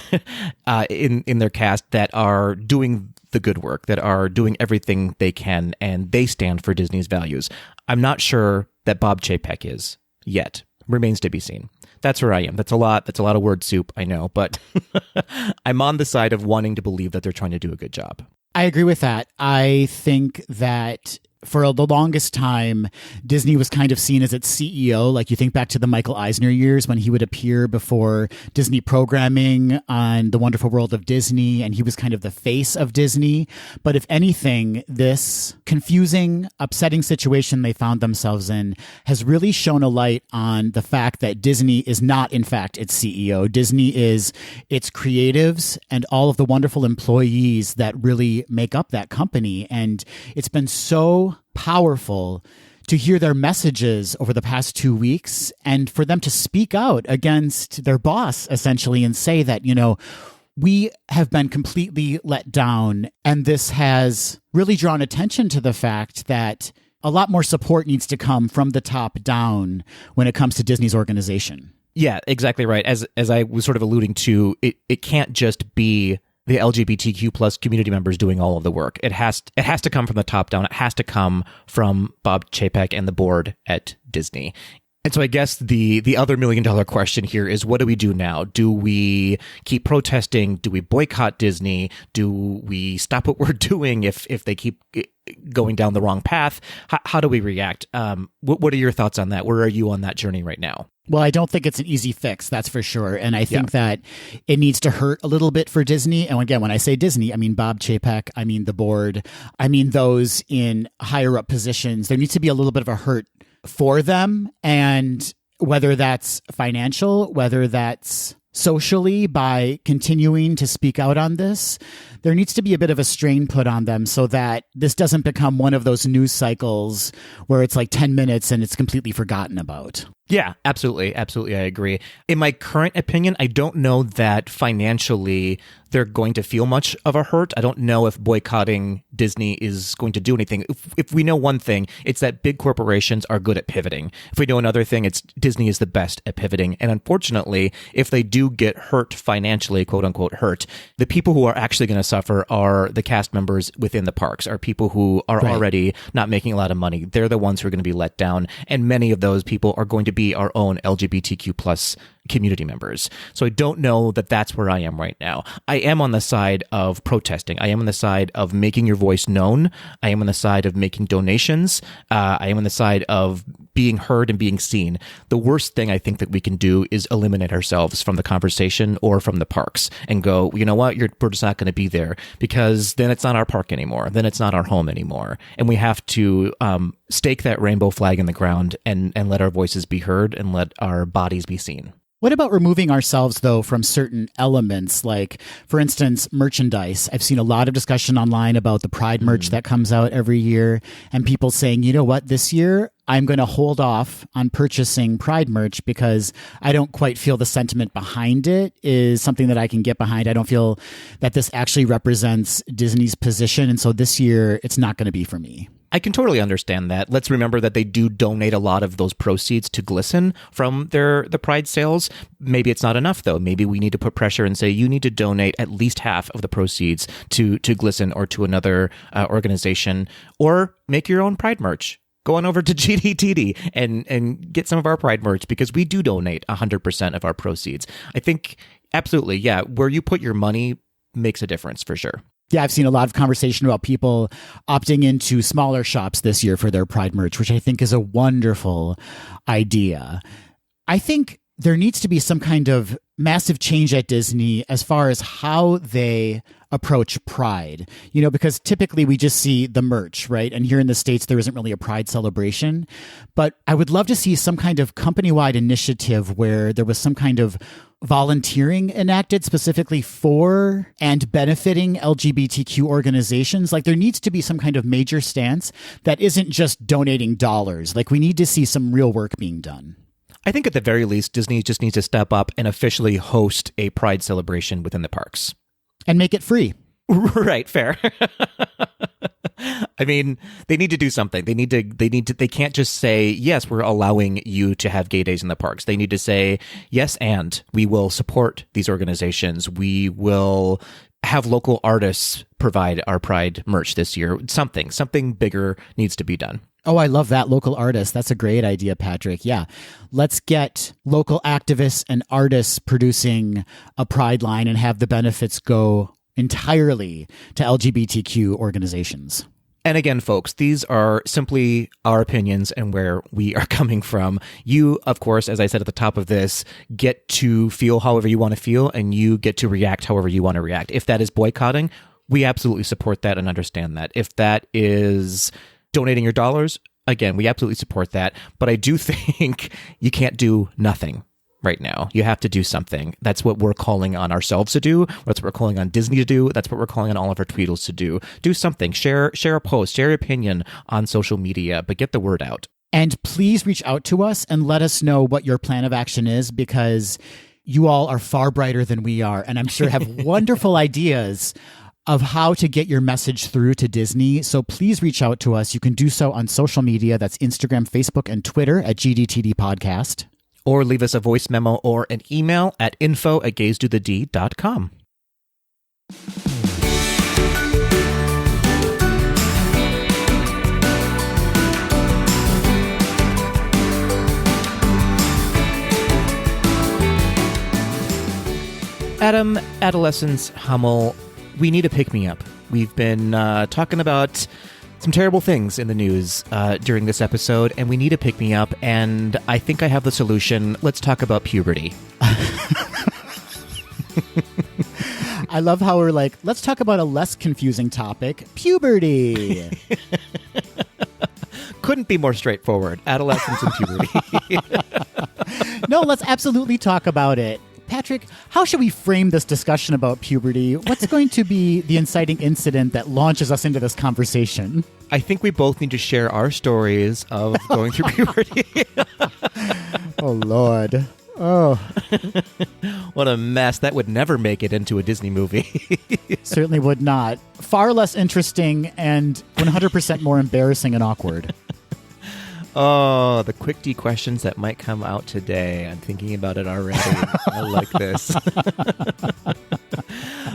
in their cast that are doing the good work, that are doing everything they can, and they stand for Disney's values. I'm not sure that Bob Chapek is yet. Remains to be seen. That's where I am. That's a lot of word soup, I know, but I'm on the side of wanting to believe that they're trying to do a good job. I agree with that. I think that for the longest time, Disney was kind of seen as its CEO. Like you think back to the Michael Eisner years when he would appear before Disney programming on The Wonderful World of Disney, and he was kind of the face of Disney. But if anything, this confusing, upsetting situation they found themselves in has really shone a light on the fact that Disney is not, in fact, its CEO. Disney is its creatives and all of the wonderful employees that really make up that company. And it's been so powerful to hear their messages over the past 2 weeks and for them to speak out against their boss, essentially, and say that, we have been completely let down. And this has really drawn attention to the fact that a lot more support needs to come from the top down when it comes to Disney's organization. Yeah, exactly right. As I was sort of alluding to, it can't just be the LGBTQ plus community members doing all of the work. It has to come from the top down. It has to come from Bob Chapek and the board at Disney. And so I guess the other $1 million question here is, what do we do now? Do we keep protesting? Do we boycott Disney? Do we stop what we're doing if they keep going down the wrong path? How do we react? What are your thoughts on that? Where are you on that journey right now? Well, I don't think it's an easy fix, that's for sure. And I think that it needs to hurt a little bit for Disney. And again, when I say Disney, I mean Bob Chapek, I mean the board, I mean those in higher up positions. There needs to be a little bit of a hurt for them. And whether that's financial, whether that's socially by continuing to speak out on this, there needs to be a bit of a strain put on them so that this doesn't become one of those news cycles where it's like 10 minutes and it's completely forgotten about. Yeah, absolutely. Absolutely. I agree. In my current opinion, I don't know that financially they're going to feel much of a hurt. I don't know if boycotting Disney is going to do anything. If we know one thing, it's that big corporations are good at pivoting. If we know another thing, it's Disney is the best at pivoting. And unfortunately, if they do get hurt financially, quote unquote hurt, the people who are actually going to suffer are the cast members within the parks, are people who are already not making a lot of money. They're the ones who are going to be let down. And many of those people are going to be our own LGBTQ plus community members. So I don't know that that's where I am right now. I am on the side of protesting. I am on the side of making your voice known. I am on the side of making donations. I am on the side of being heard and being seen. The worst thing I think that we can do is eliminate ourselves from the conversation or from the parks and go, you know what, we're just not going to be there, because then it's not our park anymore. Then it's not our home anymore. And we have to stake that rainbow flag in the ground and let our voices be heard and let our bodies be seen. What about removing ourselves, though, from certain elements, like, for instance, merchandise? I've seen a lot of discussion online about the Pride merch that comes out every year, and people saying, you know what, this year I'm going to hold off on purchasing Pride merch because I don't quite feel the sentiment behind it is something that I can get behind. I don't feel that this actually represents Disney's position, and so this year it's not going to be for me. I can totally understand that. Let's remember that they do donate a lot of those proceeds to GLSEN from the Pride sales. Maybe it's not enough, though. Maybe we need to put pressure and say you need to donate at least half of the proceeds to GLSEN or to another organization, or make your own Pride merch. Go on over to GDTD and get some of our Pride merch, because we do donate 100% of our proceeds. I think, absolutely, yeah, where you put your money makes a difference for sure. Yeah, I've seen a lot of conversation about people opting into smaller shops this year for their Pride merch, which I think is a wonderful idea. I think there needs to be some kind of massive change at Disney as far as how they approach Pride, because typically we just see the merch, right? And here in the States, there isn't really a Pride celebration. But I would love to see some kind of company-wide initiative where there was some kind of volunteering enacted specifically for and benefiting LGBTQ organizations. Like, there needs to be some kind of major stance that isn't just donating dollars. Like, we need to see some real work being done. I think at the very least, Disney just needs to step up and officially host a Pride celebration within the parks. And make it free. Right, fair. I mean, they need to do something. They can't just say, yes, we're allowing you to have gay days in the parks. They need to say, yes, and we will support these organizations. We will have local artists provide our Pride merch this year. Something bigger needs to be done. Oh, I love that. Local artists. That's a great idea, Patrick. Yeah. Let's get local activists and artists producing a Pride line and have the benefits go entirely to LGBTQ organizations. And again, folks, these are simply our opinions and where we are coming from. You, of course, as I said at the top of this, get to feel however you want to feel, and you get to react however you want to react. If that is boycotting, we absolutely support that and understand that. If that is donating your dollars, again, we absolutely support that. But I do think you can't do nothing right now. You have to do something. That's what we're calling on ourselves to do. That's what we're calling on Disney to do. That's what we're calling on all of our Tweedles to do. Do something. Share a post. Share your opinion on social media, but get the word out. And please reach out to us and let us know what your plan of action is, because you all are far brighter than we are, and I'm sure have wonderful ideas of how to get your message through to Disney. So please reach out to us. You can do so on social media. That's Instagram, Facebook, and Twitter at GDTD Podcast. Or leave us a voice memo or an email at info@gazedothed.com. Adam, adolescents, Hummel, we need a pick-me-up. We've been talking about some terrible things in the news during this episode, and we need a pick-me-up, and I think I have the solution. Let's talk about puberty. I love how we're like, let's talk about a less confusing topic, puberty. Couldn't be more straightforward. Adolescence and puberty. No, let's absolutely talk about it. Patrick, how should we frame this discussion about puberty? What's going to be the inciting incident that launches us into this conversation? I think we both need to share our stories of going through puberty. Oh, Lord. Oh. What a mess. That would never make it into a Disney movie. Certainly would not. Far less interesting and 100% more embarrassing and awkward. Oh, the quick D questions that might come out today. I'm thinking about it already. I like this.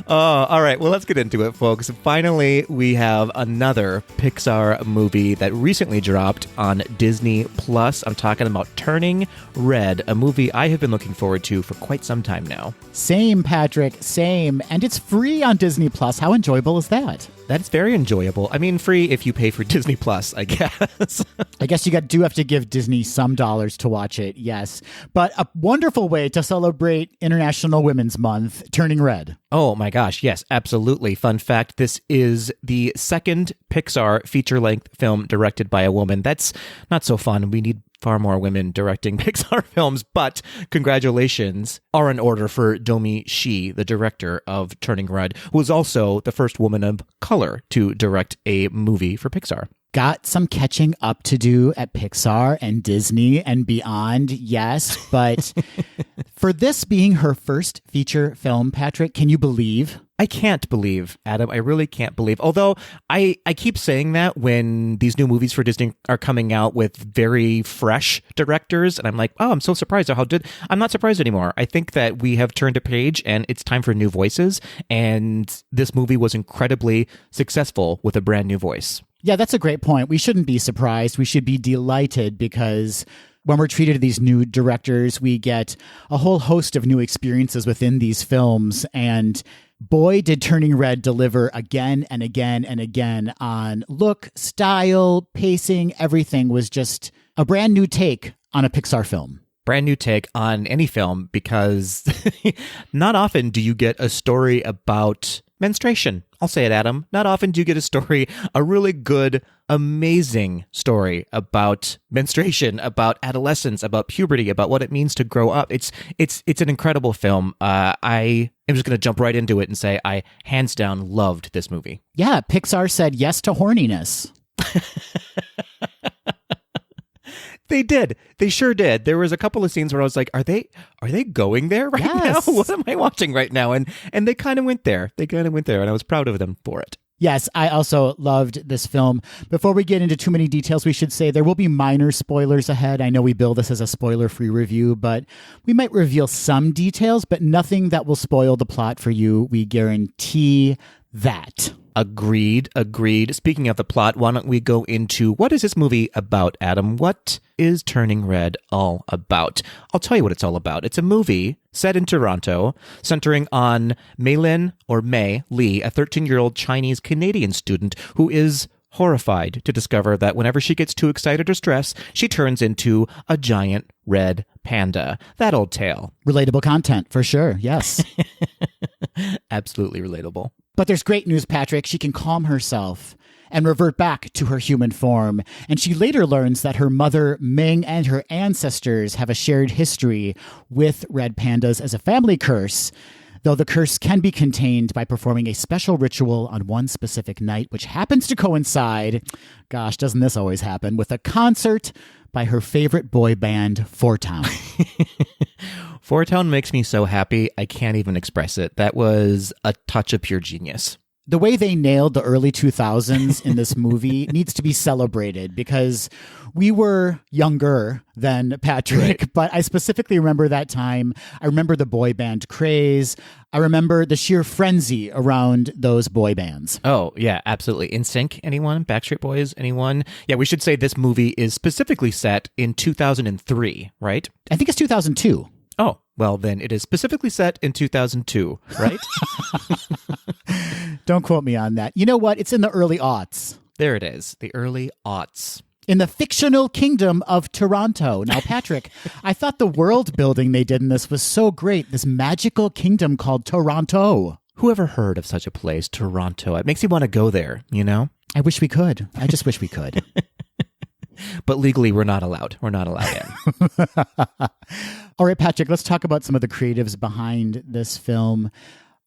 Oh, all right. Well, let's get into it, folks. Finally, we have another Pixar movie that recently dropped on Disney Plus. I'm talking about Turning Red, a movie I have been looking forward to for quite some time now. Same, Patrick. Same. And it's free on Disney Plus. How enjoyable is that? That's very enjoyable. I mean, free if you pay for Disney Plus, I guess. I guess you do have to give Disney some dollars to watch it, yes. But a wonderful way to celebrate International Women's Month, Turning Red. Oh my gosh, yes, absolutely. Fun fact, this is the second Pixar feature-length film directed by a woman. That's not so fun. We need far more women directing Pixar films, but congratulations are in order for Domi Shi, the director of Turning Red, who was also the first woman of color to direct a movie for Pixar. Got some catching up to do at Pixar and Disney and beyond, yes, but for this being her first feature film, Patrick, can you believe? I can't believe, Adam. I really can't believe. Although I keep saying that when these new movies for Disney are coming out with very fresh directors, and I'm like, oh, I'm so surprised. I'm not surprised anymore. I think that we have turned a page and it's time for new voices. And this movie was incredibly successful with a brand new voice. Yeah, that's a great point. We shouldn't be surprised. We should be delighted because when we're treated to these new directors, we get a whole host of new experiences within these films. And boy, did Turning Red deliver again and again and again on look, style, pacing. Everything was just a brand new take on a Pixar film. Brand new take on any film, because not often do you get a story about menstruation. I'll say it, Adam. Not often do you get a really good, amazing story about menstruation, about adolescence, about puberty, about what it means to grow up. It's an incredible film. I am just going to jump right into it and say I hands down loved this movie. Yeah, Pixar said yes to horniness. They did. They sure did. There was a couple of scenes where I was like, are they going there right now? What am I watching right now? And they kind of went there. And I was proud of them for it. Yes, I also loved this film. Before we get into too many details, we should say there will be minor spoilers ahead. I know we bill this as a spoiler-free review, but we might reveal some details, but nothing that will spoil the plot for you. We guarantee that. Agreed. Speaking of the plot, why don't we go into what is this movie about, Adam? What is Turning Red all about? I'll tell you what it's all about. It's a movie set in Toronto, centering on Mei Li, a 13-year-old Chinese-Canadian student who is horrified to discover that whenever she gets too excited or stressed, she turns into a giant red panda. That old tale. Relatable content, for sure, yes. Absolutely relatable. But there's great news, Patrick. She can calm herself and revert back to her human form. And she later learns that her mother, Ming, and her ancestors have a shared history with red pandas as a family curse, though the curse can be contained by performing a special ritual on one specific night, which happens to coincide, gosh, doesn't this always happen, with a concert by her favorite boy band, Four Town. Four Town makes me so happy, I can't even express it. That was a touch of pure genius. The way they nailed the early 2000s in this movie needs to be celebrated because we were younger than Patrick, right. But I specifically remember that time. I remember the boy band craze. I remember the sheer frenzy around those boy bands. Oh, yeah, absolutely. NSYNC, anyone? Backstreet Boys, anyone? Yeah, we should say this movie is specifically set in 2003, right? I think it's 2002. Oh, well, then it is specifically set in 2002, right? Don't quote me on that. You know what? It's in the early aughts. There it is, the early aughts. In the fictional kingdom of Toronto. Now, Patrick, I thought the world building they did in this was so great. This magical kingdom called Toronto. Who ever heard of such a place, Toronto? It makes you want to go there, you know? I wish we could. I just wish we could. But legally, we're not allowed. We're not allowed in. All right, Patrick, let's talk about some of the creatives behind this film.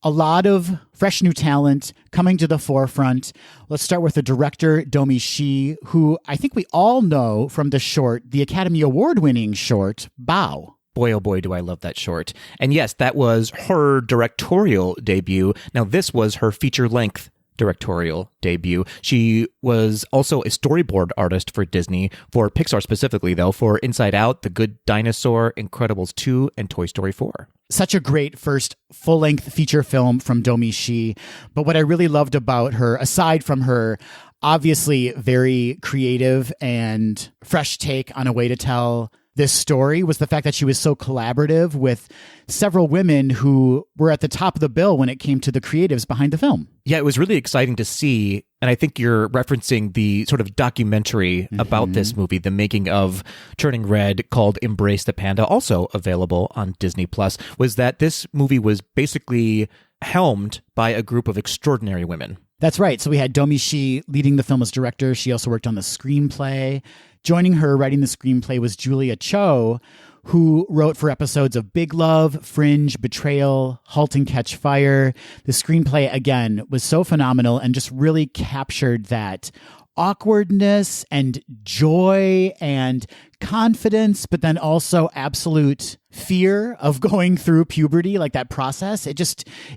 A lot of fresh new talent coming to the forefront. Let's start with the director, Domi Shi, who I think we all know from the short, the Academy Award-winning short, Bao. Boy, oh boy, do I love that short. And yes, that was her directorial debut. Now, this was her feature-length directorial debut. She was also a storyboard artist for Disney, for Pixar specifically, though, for Inside Out, The Good Dinosaur, Incredibles 2, and Toy Story 4. Such a great first full-length feature film from Domi Shi. But what I really loved about her, aside from her obviously very creative and fresh take on a way to tell this story was the fact that she was so collaborative with several women who were at the top of the bill when it came to the creatives behind the film. Yeah, it was really exciting to see. And I think you're referencing the sort of documentary about this movie, the making of Turning Red, called Embrace the Panda, also available on Disney Plus, was that this movie was basically helmed by a group of extraordinary women. That's right. So we had Domi Shi leading the film as director. She also worked on the screenplay. Joining her writing the screenplay was Julia Cho, who wrote for episodes of Big Love, Fringe, Betrayal, Halt and Catch Fire. The screenplay, again, was so phenomenal and just really captured that awkwardness and joy and confidence, but then also absolute fear of going through puberty, like that process. It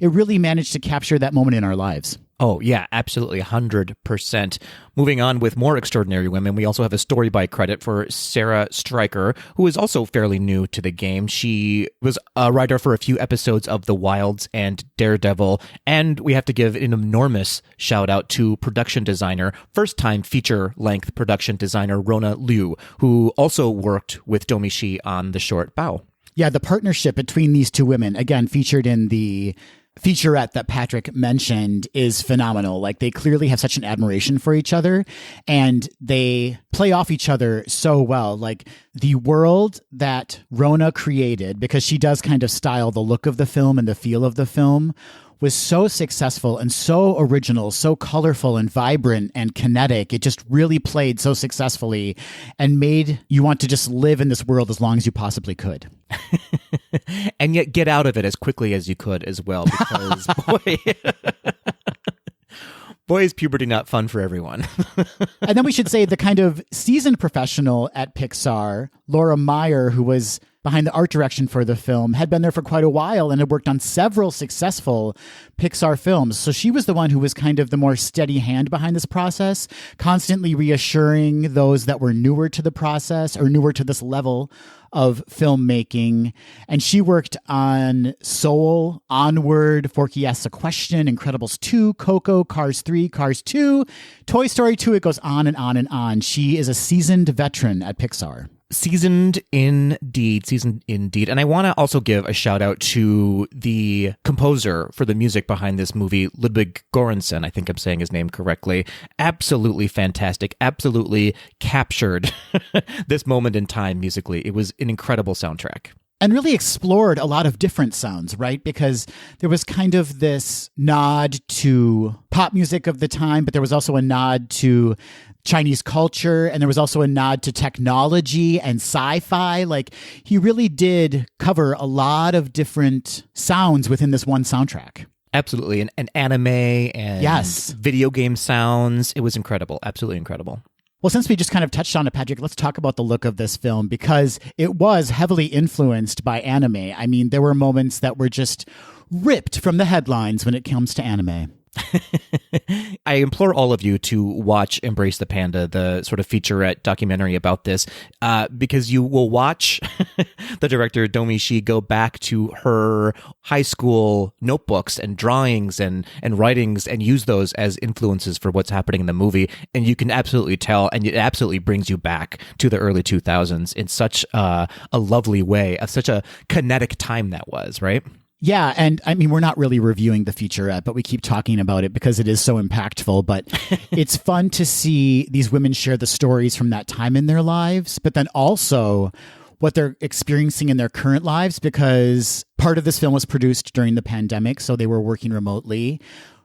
really managed to capture that moment in our lives. Oh, yeah, absolutely, 100%. Moving on with more extraordinary women, we also have a story by credit for Sarah Stryker, who is also fairly new to the game. She was a writer for a few episodes of The Wilds and Daredevil, and we have to give an enormous shout out to production designer, first-time feature-length production designer Rona Liu, who also worked with Domi Shi on The Short Bow. Yeah, the partnership between these two women, again, featured in the featurette that Patrick mentioned, is phenomenal. Like, they clearly have such an admiration for each other, and they play off each other so well. Like, the world that Rona created, because she does kind of style the look of the film and the feel of the film, was so successful and so original, so colorful and vibrant and kinetic. It just really played so successfully and made you want to just live in this world as long as you possibly could. And yet get out of it as quickly as you could as well, because boy, is puberty not fun for everyone. And then we should say the kind of seasoned professional at Pixar, Laura Meyer, who was behind the art direction for the film, had been there for quite a while and had worked on several successful Pixar films. So she was the one who was kind of the more steady hand behind this process, constantly reassuring those that were newer to the process or newer to this level of filmmaking. And she worked on Soul, Onward, Forky Asks a Question, Incredibles 2, Coco, Cars 3, Cars 2, Toy Story 2. It goes on and on and on. She is a seasoned veteran at Pixar. Seasoned indeed. And I want to also give a shout out to the composer for the music behind this movie, Ludwig Göransson. I think I'm saying his name correctly. Absolutely fantastic. Absolutely captured this moment in time musically. It was an incredible soundtrack. And really explored a lot of different sounds, right? Because there was kind of this nod to pop music of the time, but there was also a nod to Chinese culture, and there was also a nod to technology and sci-fi. Like, he really did cover a lot of different sounds within this one soundtrack. Absolutely. And anime and yes, video game sounds. It was incredible. Absolutely incredible. Well, since we just kind of touched on it, Patrick, let's talk about the look of this film, because it was heavily influenced by anime. I mean, there were moments that were just ripped from the headlines when it comes to anime. I implore all of you to watch Embrace the Panda, the sort of featurette documentary about this, because you will watch the director Domi Shi go back to her high school notebooks and drawings and writings and use those as influences for what's happening in the movie. And you can absolutely tell, and it absolutely brings you back to the early 2000s in such a lovely way, such a kinetic time that was, right? Yeah, and I mean, we're not really reviewing the featurette, but we keep talking about it because it is so impactful. But it's fun to see these women share the stories from that time in their lives, but then also what they're experiencing in their current lives, because part of this film was produced during the pandemic, so they were working remotely.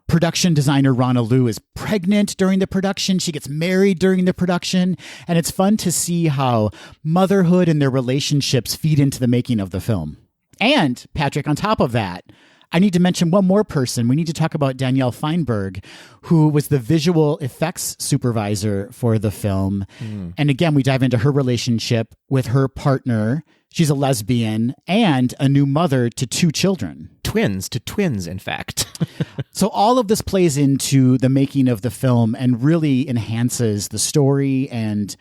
Production designer Rona Liu is pregnant during the production. She gets married during the production. And it's fun to see how motherhood and their relationships feed into the making of the film. And, Patrick, on top of that, I need to mention one more person. We need to talk about Danielle Feinberg, who was the visual effects supervisor for the film. And again, we dive into her relationship with her partner. She's a lesbian and a new mother to 2 children. Twins, in fact. So all of this plays into the making of the film and really enhances the story and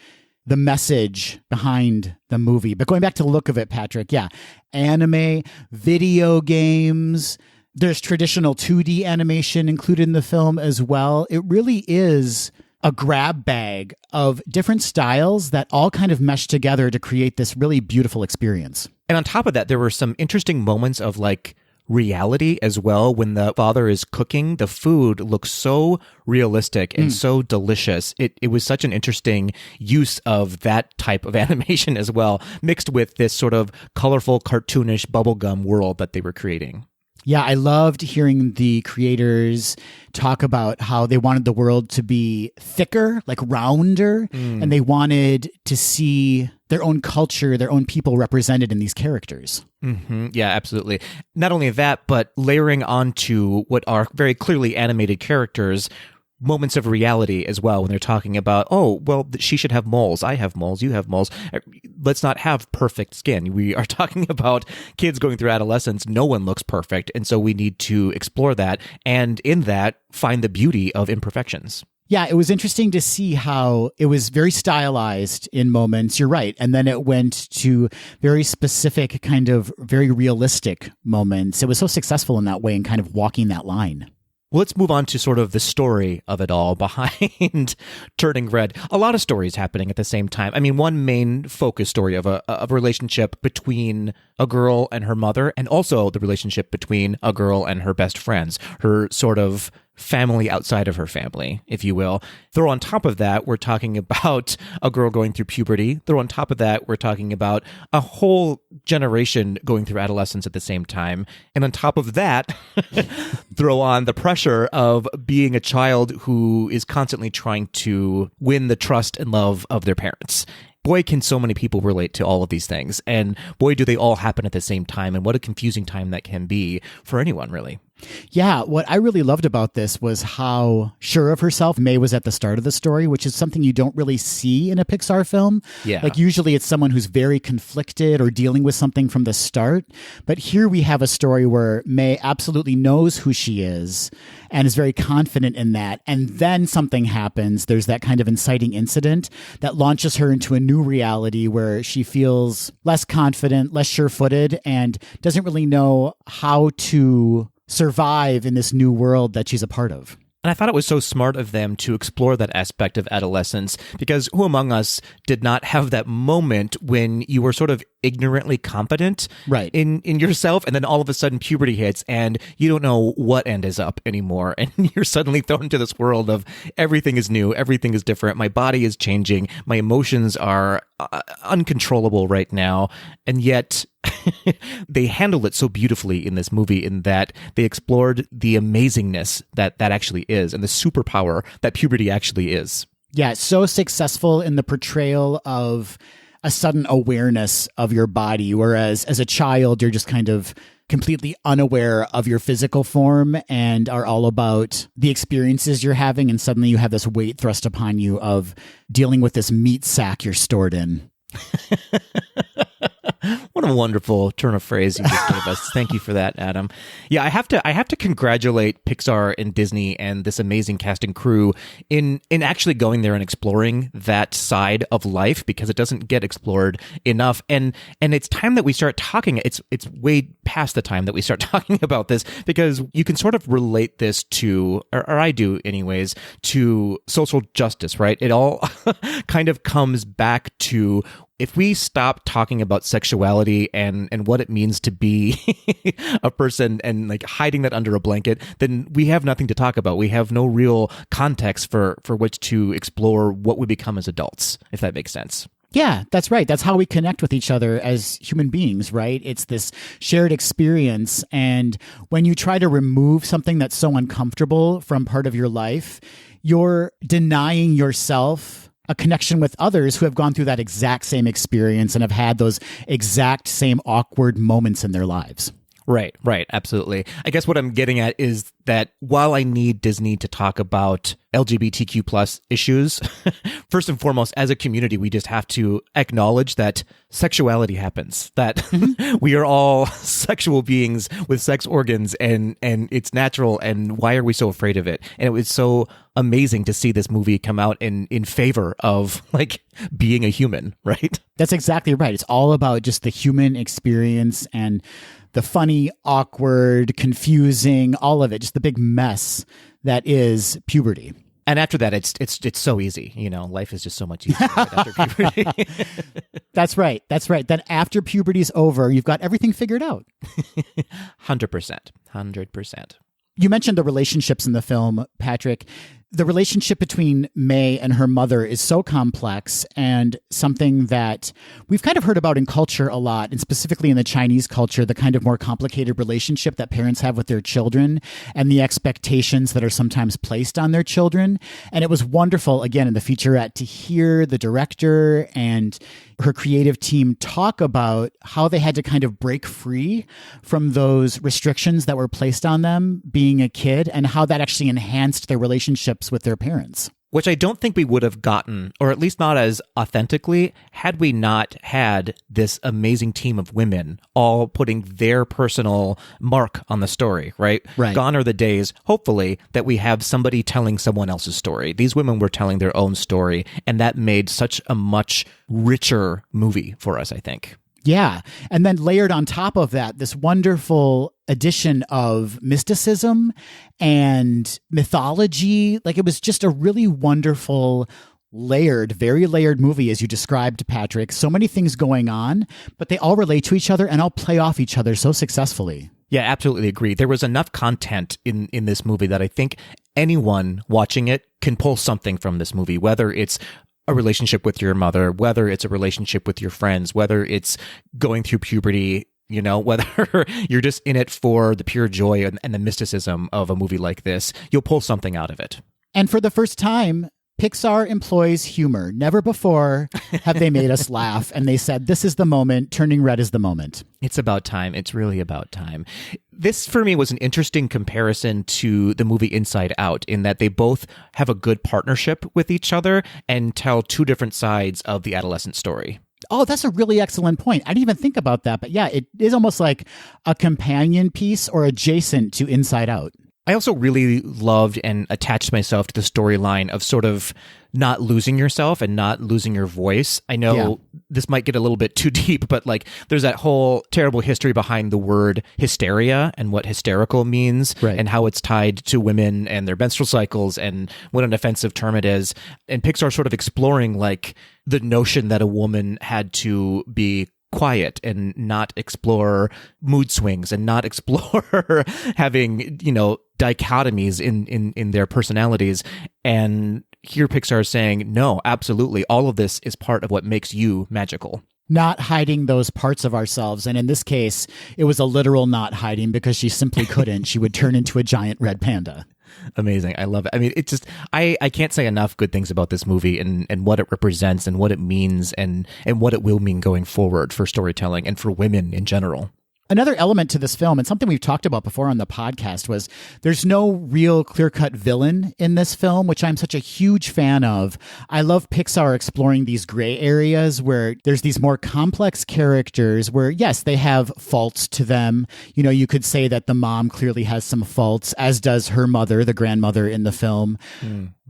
the message behind the movie. But going back to the look of it, Patrick, yeah, anime, video games, there's traditional 2D animation included in the film as well. It really is a grab bag of different styles that all kind of mesh together to create this really beautiful experience. And on top of that, there were some interesting moments of like reality as well. When the father is cooking, the food looks so realistic and so delicious. It was such an interesting use of that type of animation as well, mixed with this sort of colorful, cartoonish bubblegum world that they were creating. Yeah, I loved hearing the creators talk about how they wanted the world to be thicker, like rounder, and they wanted to see their own culture, their own people represented in these characters. Mm-hmm. Yeah, absolutely. Not only that, but layering onto what are very clearly animated characters, moments of reality as well, when they're talking about, oh, well, she should have moles. I have moles. You have moles. Let's not have perfect skin. We are talking about kids going through adolescence. No one looks perfect. And so we need to explore that. And in that, find the beauty of imperfections. Yeah, it was interesting to see how it was very stylized in moments. You're right. And then it went to very specific, kind of very realistic moments. It was so successful in that way and kind of walking that line. Well, let's move on to sort of the story of it all behind Turning Red. A lot of stories happening at the same time. I mean, one main focus story of a relationship between a girl and her mother, and also the relationship between a girl and her best friends, her sort of family outside of her family, if you will. Throw on top of that, we're talking about a girl going through puberty. Throw on top of that, we're talking about a whole generation going through adolescence at the same time. And on top of that, throw on the pressure of being a child who is constantly trying to win the trust and love of their parents. Boy, can so many people relate to all of these things. And boy, do they all happen at the same time. And what a confusing time that can be for anyone, really. Yeah, what I really loved about this was how sure of herself May was at the start of the story, which is something you don't really see in a Pixar film. Yeah. Like usually it's someone who's very conflicted or dealing with something from the start. But here we have a story where May absolutely knows who she is and is very confident in that. And then something happens. There's that kind of inciting incident that launches her into a new reality where she feels less confident, less sure-footed, and doesn't really know how to survive in this new world that she's a part of. And I thought it was so smart of them to explore that aspect of adolescence, because who among us did not have that moment when you were sort of ignorantly competent right. in yourself, and then all of a sudden puberty hits and you don't know what end is up anymore, and you're suddenly thrown into this world of everything is new, everything is different, my body is changing, my emotions are uncontrollable right now, and yet they handled it so beautifully in this movie, in that they explored the amazingness that actually is, and the superpower that puberty actually is. Yeah, so successful in the portrayal of a sudden awareness of your body, whereas as a child, you're just kind of completely unaware of your physical form and are all about the experiences you're having, and suddenly you have this weight thrust upon you of dealing with this meat sack you're stored in. What a wonderful turn of phrase you just gave us. Thank you for that, Adam. Yeah, I have to congratulate Pixar and Disney and this amazing cast and crew in actually going there and exploring that side of life, because it doesn't get explored enough. And it's time that we start talking. It's way past the time that we start talking about this, because you can sort of relate this to, or I do anyways, to social justice, right? It all kind of comes back to, if we stop talking about sexuality and what it means to be a person and like hiding that under a blanket, then we have nothing to talk about. We have no real context for which to explore what we become as adults, if that makes sense. Yeah, that's right. That's how we connect with each other as human beings, right? It's this shared experience. And when you try to remove something that's so uncomfortable from part of your life, you're denying yourself a connection with others who have gone through that exact same experience and have had those exact same awkward moments in their lives. Right, absolutely. I guess what I'm getting at is that while I need Disney to talk about LGBTQ plus issues, first and foremost, as a community, we just have to acknowledge that sexuality happens, that we are all sexual beings with sex organs, and it's natural, and why are we so afraid of it? And it was so amazing to see this movie come out in favor of like being a human, right? That's exactly right. It's all about just the human experience and the funny, awkward, confusing, all of it, just the big mess that is puberty. And after that, it's so easy. Life is just so much easier right after puberty. That's right. Then after puberty's over, you've got everything figured out. 100%. You mentioned the relationships in the film, Patrick. The relationship between May and her mother is so complex and something that we've kind of heard about in culture a lot, and specifically in the Chinese culture, the kind of more complicated relationship that parents have with their children and the expectations that are sometimes placed on their children. And it was wonderful, again, in the featurette to hear the director and her creative team talk about how they had to kind of break free from those restrictions that were placed on them being a kid, and how that actually enhanced their relationships with their parents. Which I don't think we would have gotten, or at least not as authentically, had we not had this amazing team of women all putting their personal mark on the story, right? Gone are the days, hopefully, that we have somebody telling someone else's story. These women were telling their own story, and that made such a much richer movie for us, I think. Yeah. And then layered on top of that, this wonderful addition of mysticism and mythology. Like, it was just a really wonderful, very layered movie, as you described, Patrick. So many things going on, but they all relate to each other and all play off each other so successfully. Yeah, absolutely agree. There was enough content in this movie that I think anyone watching it can pull something from this movie, whether it's a relationship with your mother, whether it's a relationship with your friends, whether it's going through puberty, whether you're just in it for the pure joy and the mysticism of a movie like this, you'll pull something out of it. And for the first time, Pixar employs humor. Never before have they made us laugh. And they said, this is the moment. Turning Red is the moment. It's about time. It's really about time. This, for me, was an interesting comparison to the movie Inside Out, in that they both have a good partnership with each other and tell two different sides of the adolescent story. Oh, that's a really excellent point. I didn't even think about that. But yeah, it is almost like a companion piece or adjacent to Inside Out. I also really loved and attached myself to the storyline of sort of not losing yourself and not losing your voice. I know this might get a little bit too deep, but like there's that whole terrible history behind the word hysteria and what hysterical means, and how it's tied to women and their menstrual cycles and what an offensive term it is. And Pixar sort of exploring like the notion that a woman had to be quiet and not explore mood swings and not explore having, dichotomies in their personalities. And here Pixar is saying, no, absolutely. All of this is part of what makes you magical. Not hiding those parts of ourselves. And in this case, it was a literal not hiding, because she simply couldn't. She would turn into a giant red panda. Amazing. I love it. I mean, it just, I can't say enough good things about this movie and what it represents and what it means and what it will mean going forward for storytelling and for women in general. Another element to this film, and something we've talked about before on the podcast, was there's no real clear-cut villain in this film, which I'm such a huge fan of. I love Pixar exploring these gray areas where there's these more complex characters where, yes, they have faults to them. You could say that the mom clearly has some faults, as does her mother, the grandmother in the film.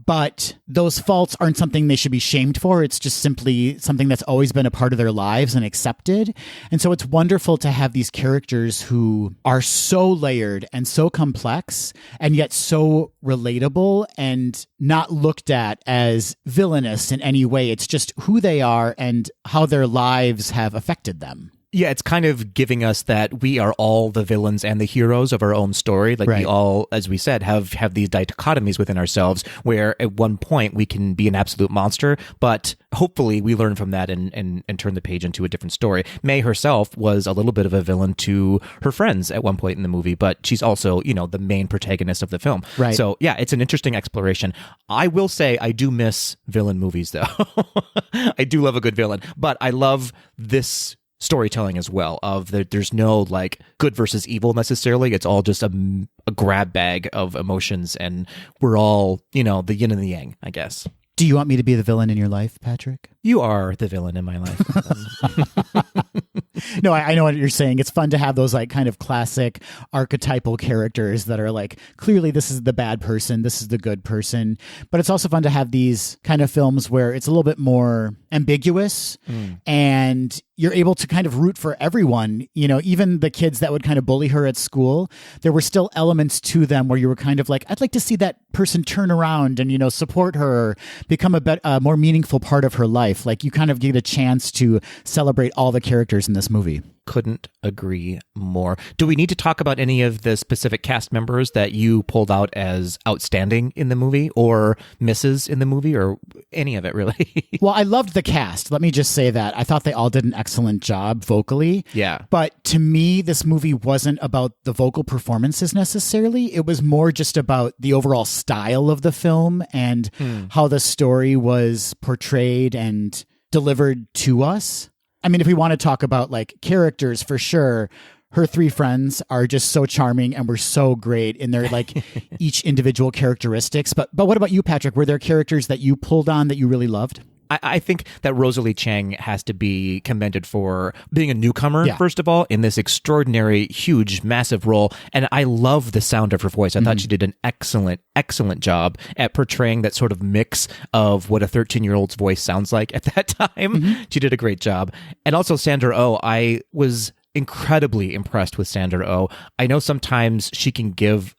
But those faults aren't something they should be shamed for. It's just simply something that's always been a part of their lives and accepted. And so it's wonderful to have these characters who are so layered and so complex and yet so relatable and not looked at as villainous in any way. It's just who they are and how their lives have affected them. Yeah, it's kind of giving us that we are all the villains and the heroes of our own story. Like we all, as we said, have these dichotomies within ourselves where at one point we can be an absolute monster, but hopefully we learn from that and turn the page into a different story. May herself was a little bit of a villain to her friends at one point in the movie, but she's also, the main protagonist of the film. Right. So yeah, it's an interesting exploration. I will say I do miss villain movies though. I do love a good villain, but I love this storytelling as well, of there's no like good versus evil necessarily. It's all just a grab bag of emotions, and we're all, the yin and the yang, I guess. Do you want me to be the villain in your life, Patrick? You are the villain in my life. No, I know what you're saying. It's fun to have those like kind of classic archetypal characters that are like, clearly this is the bad person, this is the good person. But it's also fun to have these kind of films where it's a little bit more ambiguous and you're able to kind of root for everyone, even the kids that would kind of bully her at school. There were still elements to them where you were kind of like, I'd like to see that person turn around and, support her, become a more meaningful part of her life. Like you kind of get a chance to celebrate all the characters in this movie. Couldn't agree more. Do we need to talk about any of the specific cast members that you pulled out as outstanding in the movie or misses in the movie or any of it really? Well, I loved the cast. Let me just say that. I thought they all did an excellent job vocally. Yeah. But to me, this movie wasn't about the vocal performances necessarily. It was more just about the overall style of the film and how the story was portrayed and delivered to us. I mean, if we want to talk about like characters, for sure, her three friends are just so charming and were so great in their like each individual characteristics. But what about you, Patrick? Were there characters that you pulled on that you really loved? I think that Rosalie Chang has to be commended for being a newcomer, first of all, in this extraordinary, huge, massive role. And I love the sound of her voice. I thought she did an excellent, excellent job at portraying that sort of mix of what a 13-year-old's voice sounds like at that time. She did a great job. And also Sandra Oh, I was incredibly impressed with Sandra Oh. I know sometimes she can give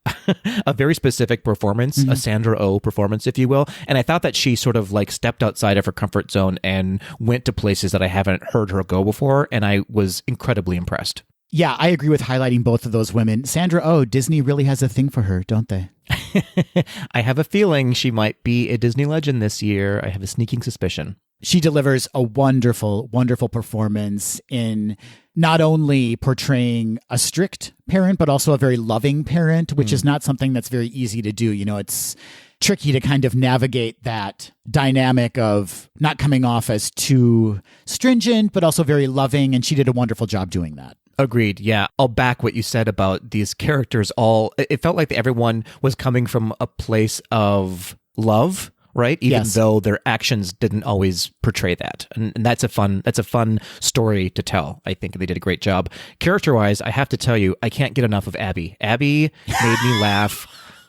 a very specific performance, a Sandra Oh performance, if you will. And I thought that she sort of like stepped outside of her comfort zone and went to places that I haven't heard her go before. And I was incredibly impressed. Yeah, I agree with highlighting both of those women. Sandra Oh, Disney really has a thing for her, don't they? I have a feeling she might be a Disney legend this year. I have a sneaking suspicion. She delivers a wonderful, wonderful performance in not only portraying a strict parent, but also a very loving parent, which is not something that's very easy to do. It's tricky to kind of navigate that dynamic of not coming off as too stringent, but also very loving. And she did a wonderful job doing that. Agreed. Yeah. I'll back what you said about these characters. It felt like everyone was coming from a place of love. Right, even though their actions didn't always portray that, and that's a fun story to tell. I think they did a great job. Character-wise, I have to tell you, I can't get enough of Abby. Abby made me laugh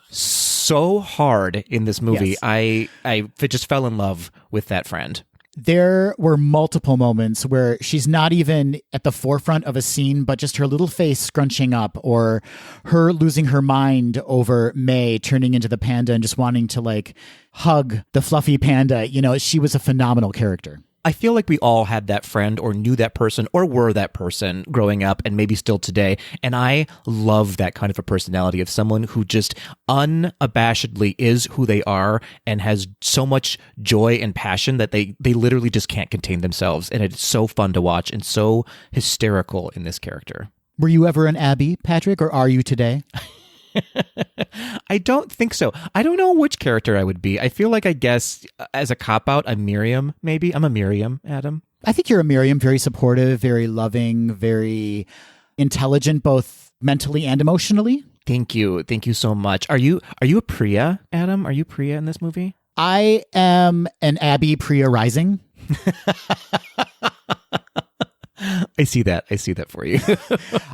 so hard in this movie. Yes. I just fell in love with that friend. There were multiple moments where she's not even at the forefront of a scene, but just her little face scrunching up, or her losing her mind over May turning into the panda and just wanting to like hug the fluffy panda. She was a phenomenal character. I feel like we all had that friend or knew that person or were that person growing up and maybe still today. And I love that kind of a personality of someone who just unabashedly is who they are and has so much joy and passion that they literally just can't contain themselves. And it's so fun to watch and so hysterical in this character. Were you ever an Abby, Patrick, or are you today? I don't think so. I don't know which character I would be. I feel like, I guess, as a cop-out, I'm Miriam, maybe. I'm a Miriam, Adam. I think you're a Miriam, very supportive, very loving, very intelligent, both mentally and emotionally. Thank you. Thank you so much. Are you a Priya, Adam? Are you Priya in this movie? I am an Abby Priya rising. I see that for you.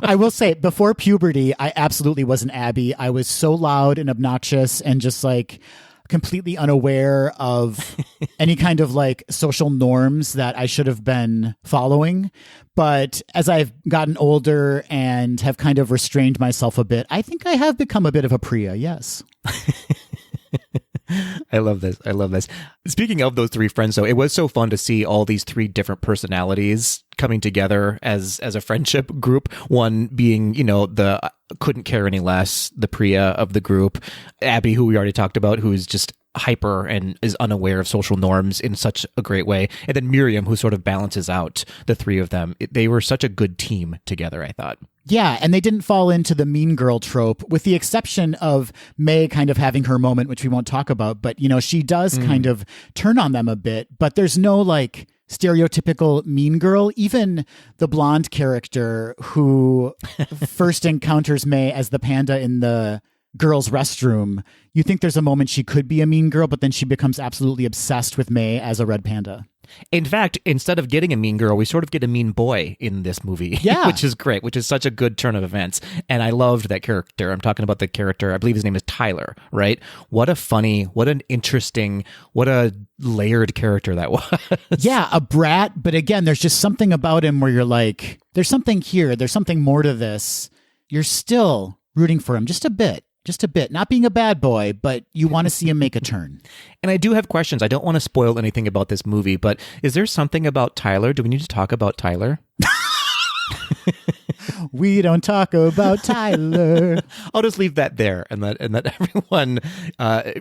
I will say, before puberty, I absolutely was an Abby. I was so loud and obnoxious and just like completely unaware of any kind of like social norms that I should have been following. But as I've gotten older and have kind of restrained myself a bit, I think I have become a bit of a Priya, yes. I love this. Speaking of those three friends, though, it was so fun to see all these three different personalities coming together as a friendship group. One being, the couldn't care any less, the Priya of the group. Abby, who we already talked about, who is just hyper and is unaware of social norms in such a great way. And then Miriam, who sort of balances out the three of them. They were such a good team together, I thought. Yeah, and they didn't fall into the mean girl trope, with the exception of May kind of having her moment, which we won't talk about. But, she does kind of turn on them a bit. But there's no, like, stereotypical mean girl. Even the blonde character who first encounters May as the panda in the girl's restroom, you think there's a moment she could be a mean girl, but then she becomes absolutely obsessed with May as a red panda. In fact, instead of getting a mean girl, we sort of get a mean boy in this movie, Yeah. which is great, which is such a good turn of events. And I loved that character. I'm talking about the character, I believe his name is Tyler, right? What a funny, what an interesting, what a layered character that was. Yeah, a brat, but again, there's just something about him where you're like, there's something here, there's something more to this. You're still rooting for him just a bit. Just a bit. Not being a bad boy, but you want to see him make a turn. And I do have questions. I don't want to spoil anything about this movie, but is there something about Tyler? Do we need to talk about Tyler? We don't talk about Tyler. I'll just leave that there and let everyone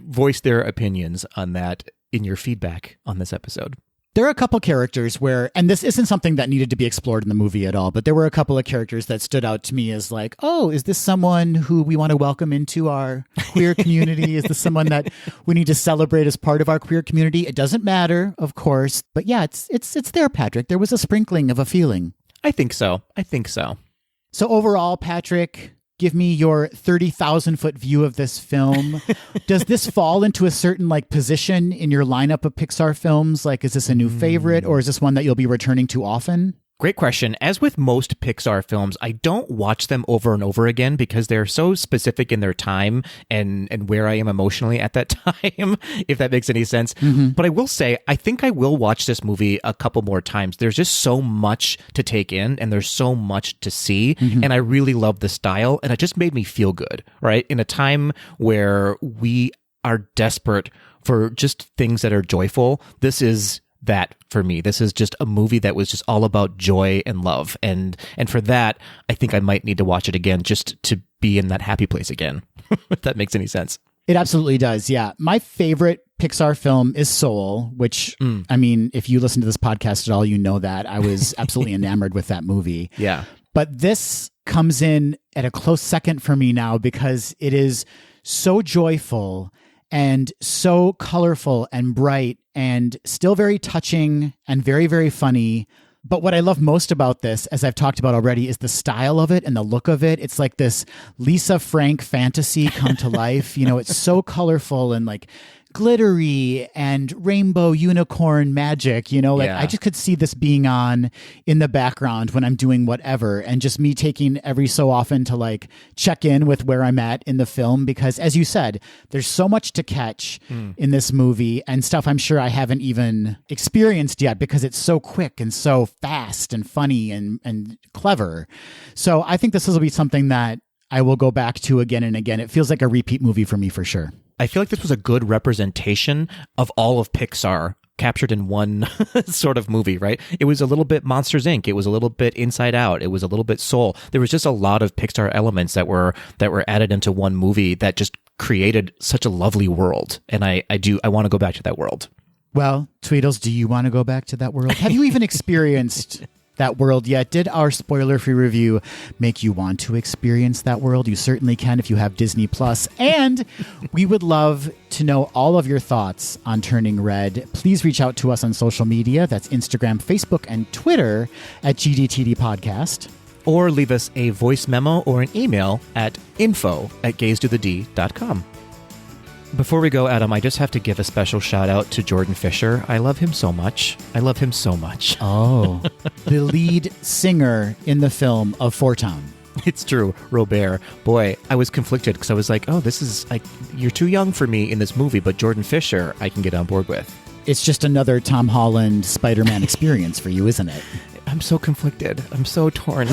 voice their opinions on that in your feedback on this episode. There are a couple characters where, and this isn't something that needed to be explored in the movie at all, but there were a couple of characters that stood out to me as like, oh, is this someone who we want to welcome into our queer community? Is this someone that we need to celebrate as part of our queer community? It doesn't matter, of course, but yeah, it's there, Patrick. There was a sprinkling of a feeling. I think so. So overall, Patrick, give me your 30,000-foot view of this film. Does this fall into a certain position in your lineup of Pixar films? Like, is this a new favorite, or is this one that you'll be returning to often? Great question. As with most Pixar films, I don't watch them over and over again because they're so specific in their time and where I am emotionally at that time, if that makes any sense. Mm-hmm. But I will say, I think I will watch this movie a couple more times. There's just so much to take in and there's so much to see. Mm-hmm. And I really love the style and it just made me feel good, right? In a time where we are desperate for just things that are joyful, this is that for me. This is just a movie that was just all about joy and love. And for that, I think I might need to watch it again just to be in that happy place again, if that makes any sense. It absolutely does, yeah. My favorite Pixar film is Soul, which, I mean, if you listen to this podcast at all, you know that. I was absolutely enamored with that movie. Yeah. But this comes in at a close second for me now because it is so joyful and so colorful and bright and still very touching and very, very funny. But what I love most about this, as I've talked about already, is the style of it and the look of it. It's like this Lisa Frank fantasy come to life. You know, it's so colorful and glittery and rainbow unicorn magic, I just could see this being on in the background when I'm doing whatever, and just me taking every so often to check in with where I'm at in the film, because as you said, there's so much to catch in this movie and stuff I'm sure I haven't even experienced yet because it's so quick and so fast and funny and clever. So I think this will be something that I will go back to again and again. It feels like a repeat movie for me for sure. I feel like this was a good representation of all of Pixar captured in one sort of movie, right? It was a little bit Monsters, Inc. It was a little bit Inside Out. It was a little bit Soul. There was just a lot of Pixar elements that were added into one movie that just created such a lovely world. And I want to go back to that world. Well, Tweedles, do you want to go back to that world? Have you even experienced that world yet? Did our spoiler-free review make you want to experience that world? You certainly can if you have Disney Plus. And we would love to know all of your thoughts on Turning Red. Please reach out to us on social media. That's Instagram, Facebook, and Twitter at GDTD Podcast. Or leave us a voice memo or an email at info@gazetothed.com. Before we go, Adam, I just have to give a special shout out to Jordan Fisher. I love him so much. Oh, the lead singer in the film of Four Town. It's true, Robert. Boy, I was conflicted because I was like, oh, this is you're too young for me in this movie, but Jordan Fisher I can get on board with. It's just another Tom Holland Spider-Man experience for you, isn't it? I'm so conflicted. I'm so torn.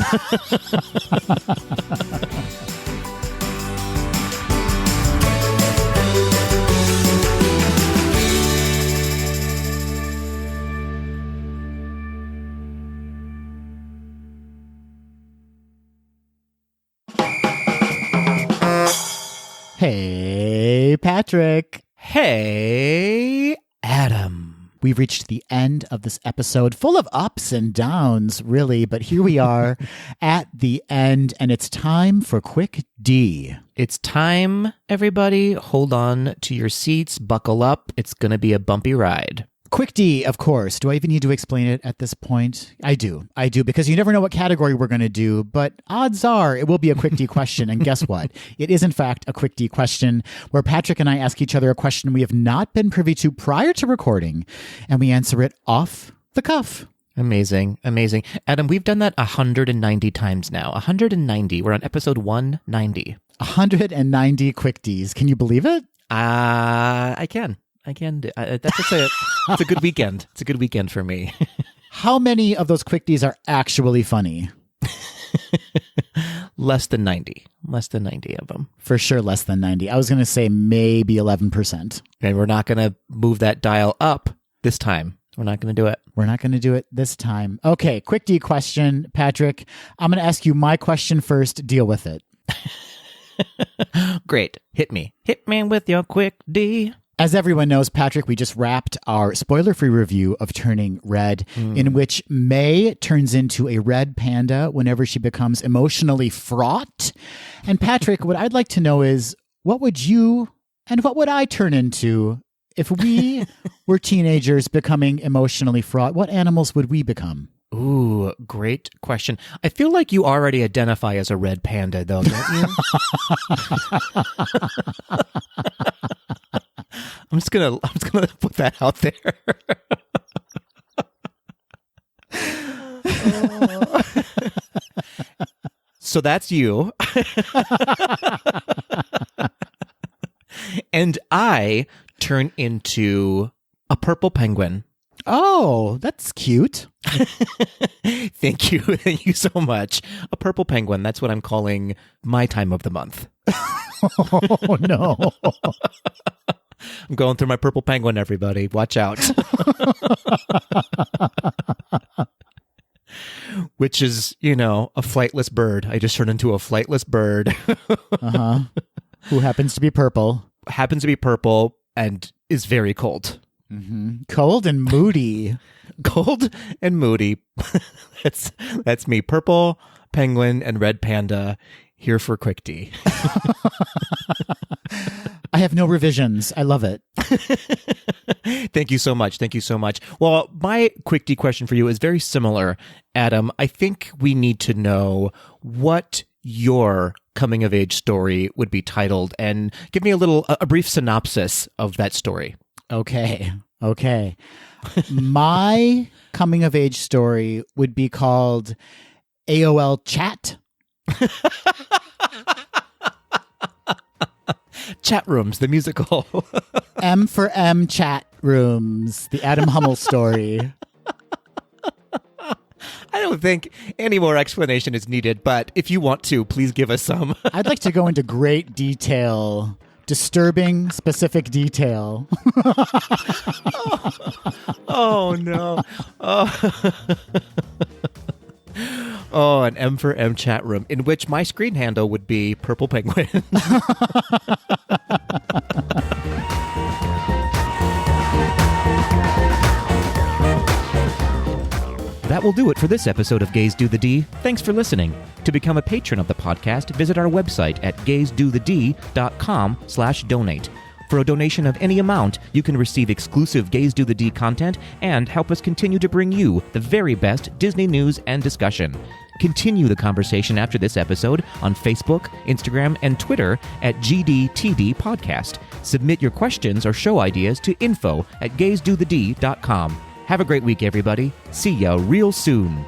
Hey, Patrick. Hey, Adam. We've reached the end of this episode, full of ups and downs, really, but here we are at the end, and it's time for Quick D. It's time, everybody. Hold on to your seats, buckle up. It's going to be a bumpy ride. Quick D, of course. Do I even need to explain it at this point? I do, because you never know what category we're going to do, but odds are it will be a Quick D question. And guess what? It is, in fact, a Quick D question where Patrick and I ask each other a question we have not been privy to prior to recording, and we answer it off the cuff. Amazing. Adam, we've done that 190 times now. 190. We're on episode 190. 190 Quick Ds. Can you believe it? I can. That's a good weekend. It's a good weekend for me. How many of those Quick Ds are actually funny? Less than 90. Less than 90 of them. For sure, less than 90. I was going to say maybe 11%. And we're not going to move that dial up this time. We're not going to do it. We're not going to do it this time. Okay, Quick D question, Patrick. I'm going to ask you my question first. Deal with it. Great. Hit me. Hit me with your Quick D. As everyone knows, Patrick, we just wrapped our spoiler-free review of Turning Red, in which May turns into a red panda whenever she becomes emotionally fraught. And Patrick, what I'd like to know is, what would you and what would I turn into if we were teenagers becoming emotionally fraught? What animals would we become? Ooh, great question. I feel like you already identify as a red panda, though, don't you? I'm just gonna put that out there. So that's you. And I turn into a purple penguin. Oh, that's cute. Thank you. Thank you so much. A purple penguin. That's what I'm calling my time of the month. Oh, no. I'm going through my purple penguin, everybody. Watch out. Which is, a flightless bird. I just turned into a flightless bird. Uh-huh. Who happens to be purple. Happens to be purple and is very cold. Mm-hmm. Cold and moody. Cold and moody. That's me. Purple penguin and red panda here for Quick D. I have no revisions. I love it. Thank you so much. Well, my Quick D question for you is very similar, Adam. I think we need to know what your coming of age story would be titled, and give me a brief synopsis of that story. Okay. My coming of age story would be called AOL Chat. Chat Rooms, the musical. M for M Chat Rooms, the Adam Hummel story. I don't think any more explanation is needed, but if you want to, please give us some. I'd like to go into great detail. Disturbing, specific detail. Oh no. Oh, an M for M chat room, in which my screen handle would be Purple Penguin. That will do it for this episode of Gays Do the D. Thanks for listening. To become a patron of the podcast, visit our website at gaysdothed.com/donate. For a donation of any amount, you can receive exclusive Gays Do the D content and help us continue to bring you the very best Disney news and discussion. Continue the conversation after this episode on Facebook, Instagram, and Twitter at GDTD Podcast. Submit your questions or show ideas to info@gaysdothed.com. Have a great week, everybody. See ya real soon.